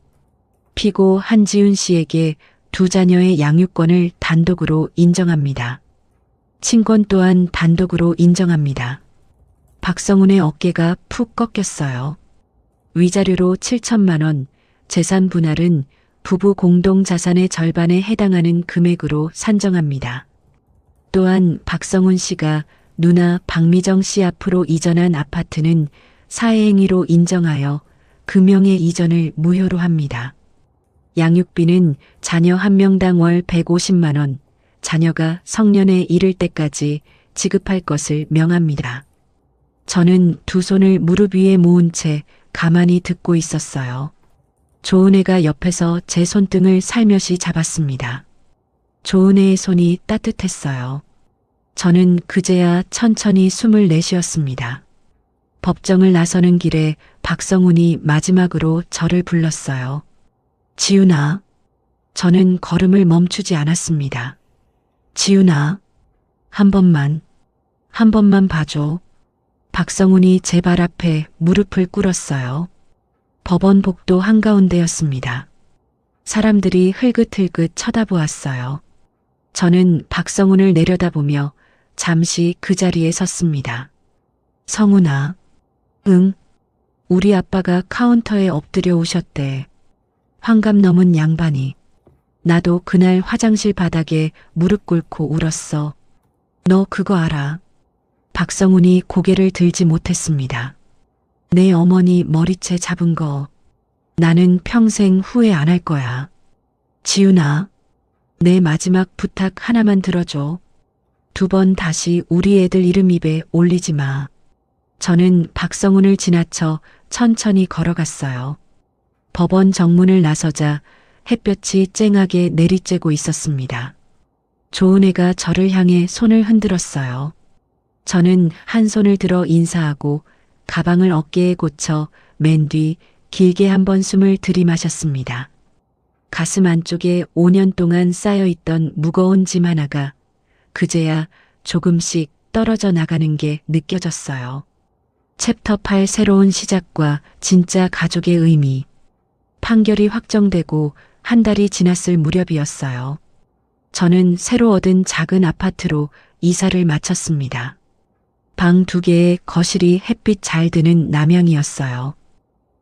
[SPEAKER 1] 피고 한지훈 씨에게 두 자녀의 양육권을 단독으로 인정합니다. 친권 또한 단독으로 인정합니다. 박성훈의 어깨가 푹 꺾였어요. 위자료로 7천만 원, 재산 분할은 부부 공동 자산의 절반에 해당하는 금액으로 산정합니다. 또한 박성훈 씨가 누나 박미정 씨 앞으로 이전한 아파트는 사회행위로 인정하여 금형의 이전을 무효로 합니다. 양육비는 자녀 한 명당 월 150만 원, 자녀가 성년에 이를 때까지 지급할 것을 명합니다. 저는 두 손을 무릎 위에 모은 채 가만히 듣고 있었어요. 조은혜가 옆에서 제 손등을 살며시 잡았습니다. 조은혜의 손이 따뜻했어요. 저는 그제야 천천히 숨을 내쉬었습니다. 법정을 나서는 길에 박성훈이 마지막으로 저를 불렀어요. 지훈아. 저는 걸음을 멈추지 않았습니다. 지훈아. 한 번만 봐줘. 박성훈이 제 발 앞에 무릎을 꿇었어요. 법원 복도 한가운데였습니다. 사람들이 흘긋흘긋 쳐다보았어요. 저는 박성훈을 내려다보며 잠시 그 자리에 섰습니다. 성훈아. 응. 우리 아빠가 카운터에 엎드려 오셨대. 환갑 넘은 양반이. 나도 그날 화장실 바닥에 무릎 꿇고 울었어. 너 그거 알아? 박성훈이 고개를 들지 못했습니다. 내 어머니 머리채 잡은 거 나는 평생 후회 안 할 거야. 지훈아, 내 마지막 부탁 하나만 들어줘. 두 번 다시 우리 애들 이름 입에 올리지 마. 저는 박성훈을 지나쳐 천천히 걸어갔어요. 법원 정문을 나서자 햇볕이 쨍하게 내리쬐고 있었습니다. 조은혜가 저를 향해 손을 흔들었어요. 저는 한 손을 들어 인사하고 가방을 어깨에 고쳐 맨 뒤 길게 한번 숨을 들이마셨습니다. 가슴 안쪽에 5년 동안 쌓여있던 무거운 짐 하나가 그제야 조금씩 떨어져 나가는 게 느껴졌어요. 챕터 8 새로운 시작과 진짜 가족의 의미. 판결이 확정되고 한 달이 지났을 무렵이었어요. 저는 새로 얻은 작은 아파트로 이사를 마쳤습니다. 방 2개에 거실이 햇빛 잘 드는 남향이었어요.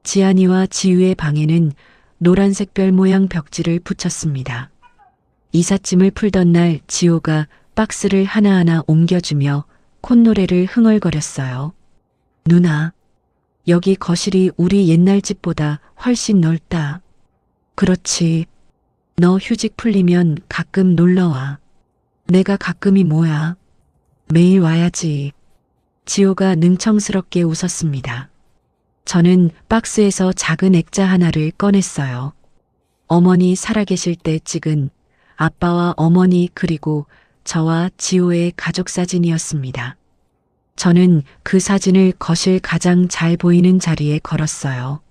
[SPEAKER 1] 지안이와 지유의 방에는 노란색 별 모양 벽지를 붙였습니다. 이삿짐을 풀던 날 지호가 박스를 하나하나 옮겨주며 콧노래를 흥얼거렸어요. 누나, 여기 거실이 우리 옛날 집보다 훨씬 넓다. 그렇지. 너 휴직 풀리면 가끔 놀러와. 내가 가끔이 뭐야. 매일 와야지. 지호가 능청스럽게 웃었습니다. 저는 박스에서 작은 액자 하나를 꺼냈어요. 어머니 살아계실 때 찍은 아빠와 어머니 그리고 저와 지호의 가족 사진이었습니다. 저는 그 사진을 거실 가장 잘 보이는 자리에 걸었어요.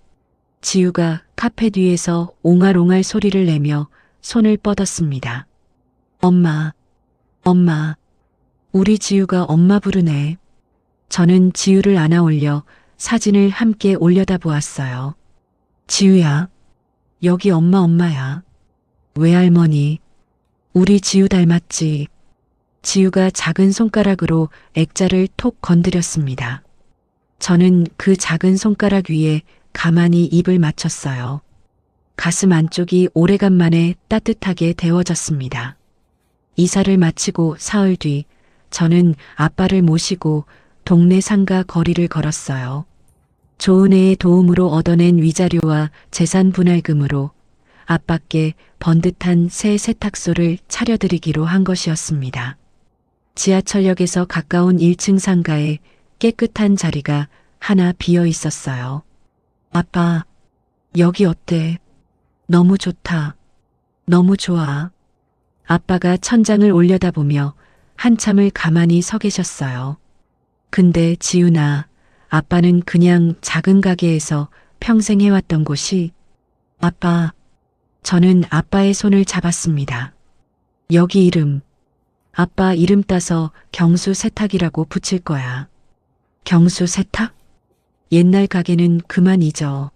[SPEAKER 1] 지우가 카페 뒤에서 옹알옹알 소리를 내며 손을 뻗었습니다. 엄마, 엄마. 우리 지우가 엄마 부르네. 저는 지우를 안아 올려 사진을 함께 올려다보았어요. 지우야, 여기 엄마야. 외할머니, 우리 지우 닮았지. 지우가 작은 손가락으로 액자를 톡 건드렸습니다. 저는 그 작은 손가락 위에 가만히 입을 맞췄어요. 가슴 안쪽이 오래간만에 따뜻하게 데워졌습니다. 이사를 마치고 사흘 뒤 저는 아빠를 모시고 동네 상가 거리를 걸었어요. 조은혜의 도움으로 얻어낸 위자료와 재산 분할금으로 아빠께 번듯한 새 세탁소를 차려드리기로 한 것이었습니다. 지하철역에서 가까운 1층 상가에 깨끗한 자리가 하나 비어 있었어요. 아빠, 여기 어때? 너무 좋다. 너무 좋아. 아빠가 천장을 올려다보며 한참을 가만히 서 계셨어요. 근데 지훈아, 아빠는 그냥 작은 가게에서 평생 해왔던 곳이 아빠, 저는 아빠의 손을 잡았습니다. 여기 이름, 아빠 이름 따서 경수 세탁이라고 붙일 거야. 경수 세탁? 옛날 가게는 그만 잊어.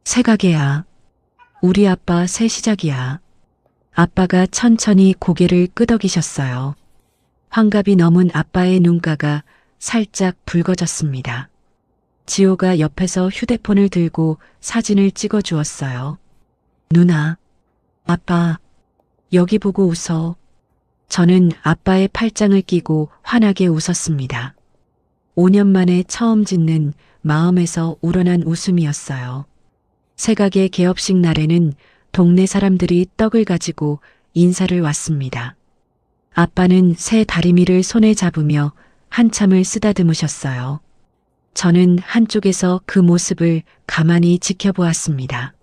[SPEAKER 1] 새 가게야. 우리 아빠 새 시작이야. 아빠가 천천히 고개를 끄덕이셨어요. 환갑이 넘은 아빠의 눈가가 살짝 붉어졌습니다. 지호가 옆에서 휴대폰을 들고 사진을 찍어 주었어요. 누나, 아빠, 여기 보고 웃어. 저는 아빠의 팔짱을 끼고 환하게 웃었습니다. 5년 만에 처음 짓는 마음에서 우러난 웃음이었어요. 새가게 개업식 날에는 동네 사람들이 떡을 가지고 인사를 왔습니다. 아빠는 새 다리미를 손에 잡으며 한참을 쓰다듬으셨어요. 저는 한쪽에서 그 모습을 가만히 지켜보았습니다.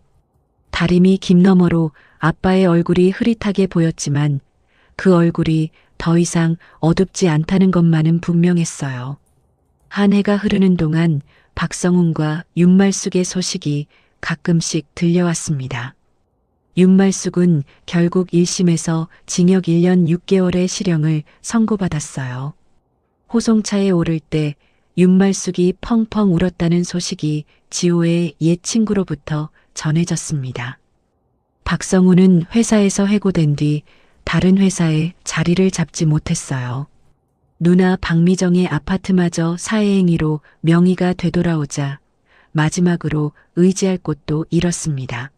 [SPEAKER 1] 다리미 김 너머로 아빠의 얼굴이 흐릿하게 보였지만 그 얼굴이 더 이상 어둡지 않다는 것만은 분명했어요. 한 해가 흐르는 동안 박성훈과 윤말숙의 소식이 가끔씩 들려왔습니다. 윤말숙은 결국 1심에서 징역 1년 6개월의 실형을 선고받았어요. 호송차에 오를 때 윤말숙이 펑펑 울었다는 소식이 지호의 옛 친구로부터 전해졌습니다. 박성훈은 회사에서 해고된 뒤 다른 회사에 자리를 잡지 못했어요. 누나 박미정의 아파트마저 사회행위로 명의가 되돌아오자 마지막으로 의지할 곳도 잃었습니다.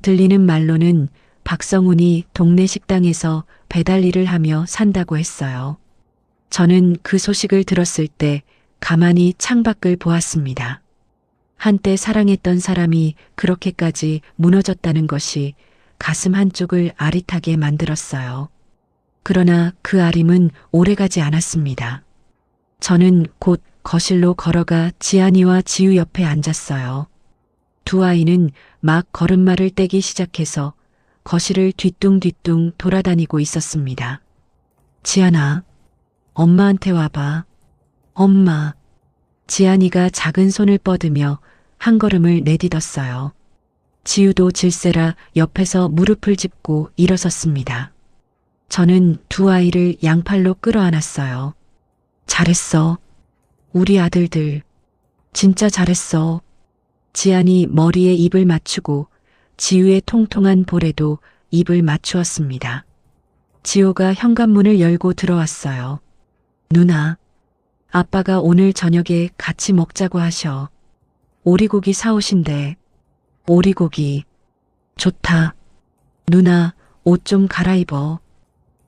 [SPEAKER 1] 들리는 말로는 박성훈이 동네 식당에서 배달 일을 하며 산다고 했어요. 저는 그 소식을 들었을 때 가만히 창밖을 보았습니다. 한때 사랑했던 사람이 그렇게까지 무너졌다는 것이 가슴 한쪽을 아릿하게 만들었어요. 그러나 그 아림은 오래가지 않았습니다. 저는 곧 거실로 걸어가 지안이와 지우 옆에 앉았어요. 두 아이는 막 걸음마를 떼기 시작해서 거실을 뒤뚱뒤뚱 돌아다니고 있었습니다. 지안아, 엄마한테 와봐. 엄마. 지안이가 작은 손을 뻗으며 한 걸음을 내딛었어요. 지우도 질세라 옆에서 무릎을 짚고 일어섰습니다. 저는 두 아이를 양팔로 끌어안았어요. 잘했어. 우리 아들들. 진짜 잘했어. 지안이 머리에 입을 맞추고 지우의 통통한 볼에도 입을 맞추었습니다. 지호가 현관문을 열고 들어왔어요. 누나, 아빠가 오늘 저녁에 같이 먹자고 하셔. 오리고기 사오신대. 오리고기. 좋다. 누나, 옷 좀 갈아입어.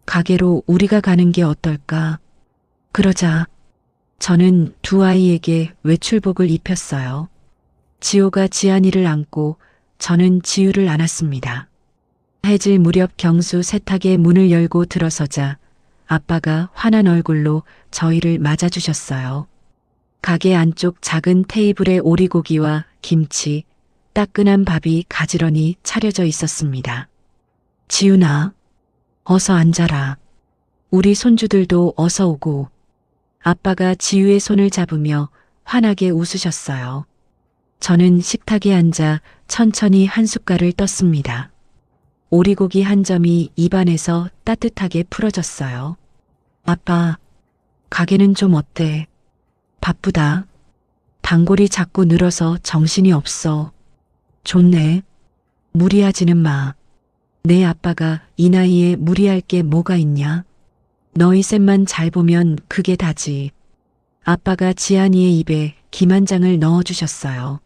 [SPEAKER 1] 가게로 우리가 가는 게 어떨까? 그러자. 저는 두 아이에게 외출복을 입혔어요. 지호가 지안이를 안고 저는 지우를 안았습니다. 해질 무렵 경수 세탁의 문을 열고 들어서자 아빠가 환한 얼굴로 저희를 맞아주셨어요. 가게 안쪽 작은 테이블에 오리고기와 김치, 따끈한 밥이 가지런히 차려져 있었습니다. 지훈아, 어서 앉아라. 우리 손주들도 어서 오고. 아빠가 지우의 손을 잡으며 환하게 웃으셨어요. 저는 식탁에 앉아 천천히 한 숟갈을 떴습니다. 오리고기 한 점이 입안에서 따뜻하게 풀어졌어요. 아빠, 가게는 좀 어때? 바쁘다. 단골이 자꾸 늘어서 정신이 없어. 좋네. 무리하지는 마. 내 아빠가 이 나이에 무리할 게 뭐가 있냐? 너희 셋만 잘 보면 그게 다지. 아빠가 지안이의 입에 김 한 장을 넣어주셨어요.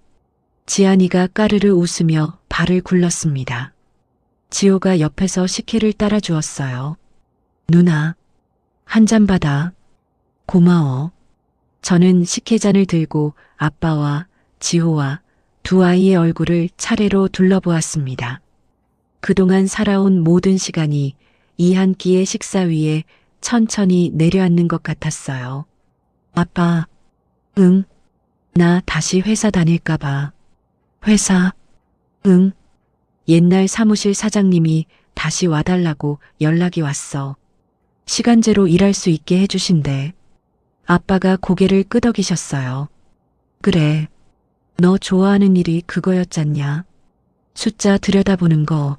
[SPEAKER 1] 지안이가 까르르 웃으며 발을 굴렀습니다. 지호가 옆에서 식혜를 따라 주었어요. 누나, 한 잔 받아. 고마워. 저는 식혜잔을 들고 아빠와 지호와 두 아이의 얼굴을 차례로 둘러보았습니다. 그동안 살아온 모든 시간이 이 한 끼의 식사 위에 천천히 내려앉는 것 같았어요. 아빠, 응, 나 다시 회사 다닐까봐. 회사, 응, 옛날 사무실 사장님이 다시 와달라고 연락이 왔어. 시간제로 일할 수 있게 해주신대. 아빠가 고개를 끄덕이셨어요. 그래, 너 좋아하는 일이 그거였잖냐. 숫자 들여다보는 거.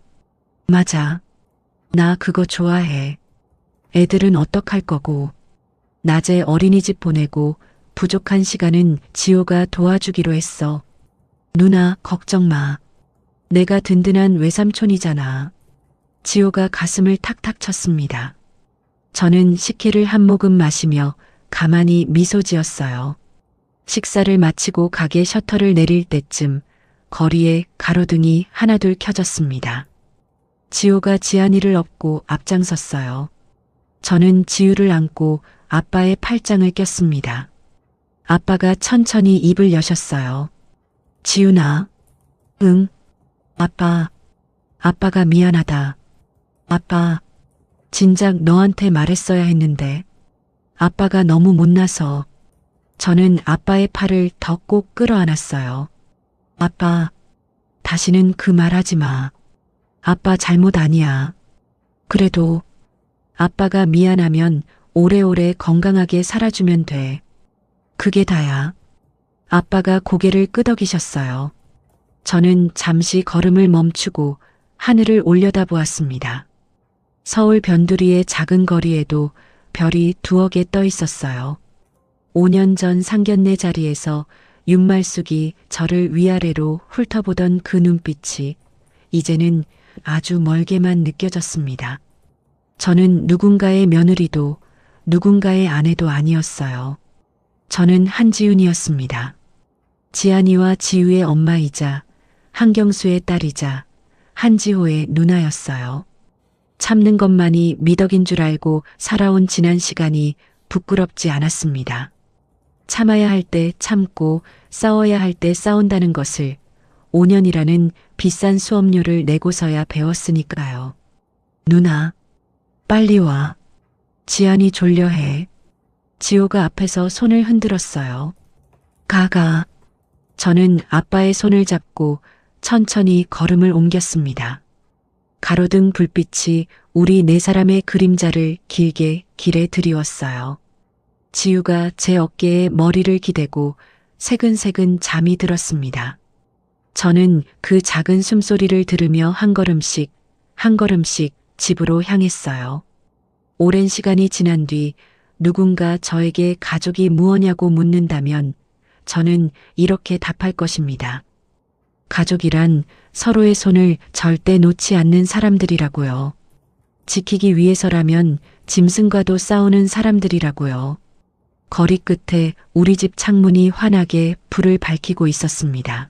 [SPEAKER 1] 맞아. 나 그거 좋아해. 애들은 어떡할 거고. 낮에 어린이집 보내고 부족한 시간은 지호가 도와주기로 했어. 누나, 걱정 마. 내가 든든한 외삼촌이잖아. 지호가 가슴을 탁탁 쳤습니다. 저는 식혜를 한 모금 마시며 가만히 미소 지었어요. 식사를 마치고 가게 셔터를 내릴 때쯤 거리에 가로등이 하나둘 켜졌습니다. 지호가 지안이를 업고 앞장섰어요. 저는 지우를 안고 아빠의 팔짱을 꼈습니다. 아빠가 천천히 입을 여셨어요. 지훈아. 응. 아빠. 아빠가 미안하다. 아빠. 진작 너한테 말했어야 했는데. 아빠가 너무 못나서. 저는 아빠의 팔을 더 꼭 끌어안았어요. 아빠. 다시는 그 말 하지 마. 아빠 잘못 아니야. 그래도 아빠가 미안하면 오래오래 건강하게 살아주면 돼. 그게 다야. 아빠가 고개를 끄덕이셨어요. 저는 잠시 걸음을 멈추고 하늘을 올려다보았습니다. 서울 변두리의 작은 거리에도 별이 두어 개 떠 있었어요. 5년 전 상견례 자리에서 윤말숙이 저를 위아래로 훑어보던 그 눈빛이 이제는 아주 멀게만 느껴졌습니다. 저는 누군가의 며느리도 누군가의 아내도 아니었어요. 저는 한지훈이었습니다. 지안이와 지우의 엄마이자 한경수의 딸이자 한지호의 누나였어요. 참는 것만이 미덕인 줄 알고 살아온 지난 시간이 부끄럽지 않았습니다. 참아야 할 때 참고 싸워야 할 때 싸운다는 것을 5년이라는 비싼 수업료를 내고서야 배웠으니까요. 누나, 빨리 와. 지안이 졸려해. 지호가 앞에서 손을 흔들었어요. 가가. 저는 아빠의 손을 잡고 천천히 걸음을 옮겼습니다. 가로등 불빛이 우리 네 사람의 그림자를 길게 길에 드리웠어요. 지우가 제 어깨에 머리를 기대고 새근새근 잠이 들었습니다. 저는 그 작은 숨소리를 들으며 한 걸음씩 집으로 향했어요. 오랜 시간이 지난 뒤 누군가 저에게 가족이 무엇냐고 묻는다면 저는 이렇게 답할 것입니다. 가족이란 서로의 손을 절대 놓지 않는 사람들이라고요. 지키기 위해서라면 짐승과도 싸우는 사람들이라고요. 거리 끝에 우리 집 창문이 환하게 불을 밝히고 있었습니다.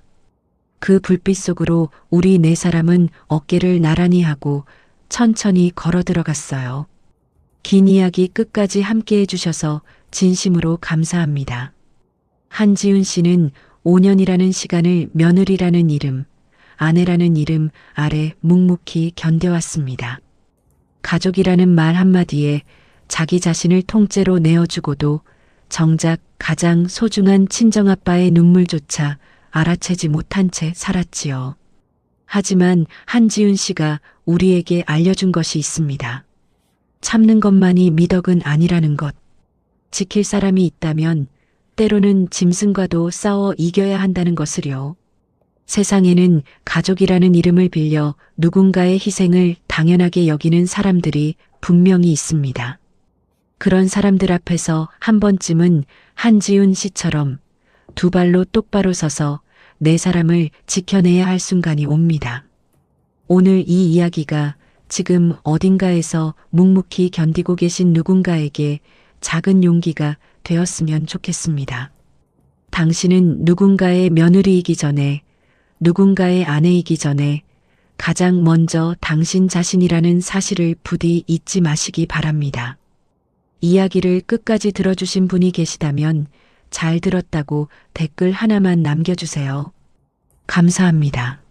[SPEAKER 1] 그 불빛 속으로 우리 네 사람은 어깨를 나란히 하고 천천히 걸어 들어갔어요. 긴 이야기 끝까지 함께 해주셔서 진심으로 감사합니다. 한지훈 씨는 5년이라는 시간을 며느리라는 이름, 아내라는 이름 아래 묵묵히 견뎌왔습니다. 가족이라는 말 한마디에 자기 자신을 통째로 내어주고도 정작 가장 소중한 친정아빠의 눈물조차 알아채지 못한 채 살았지요. 하지만 한지훈 씨가 우리에게 알려준 것이 있습니다. 참는 것만이 미덕은 아니라는 것. 지킬 사람이 있다면 때로는 짐승과도 싸워 이겨야 한다는 것을요. 세상에는 가족이라는 이름을 빌려 누군가의 희생을 당연하게 여기는 사람들이 분명히 있습니다. 그런 사람들 앞에서 한 번쯤은 한지훈 씨처럼 두 발로 똑바로 서서 네 사람을 지켜내야 할 순간이 옵니다. 오늘 이 이야기가 지금 어딘가에서 묵묵히 견디고 계신 누군가에게 작은 용기가 되었으면 좋겠습니다. 당신은 누군가의 며느리이기 전에 누군가의 아내이기 전에 가장 먼저 당신 자신이라는 사실을 부디 잊지 마시기 바랍니다. 이야기를 끝까지 들어주신 분이 계시다면 잘 들었다고 댓글 하나만 남겨주세요. 감사합니다.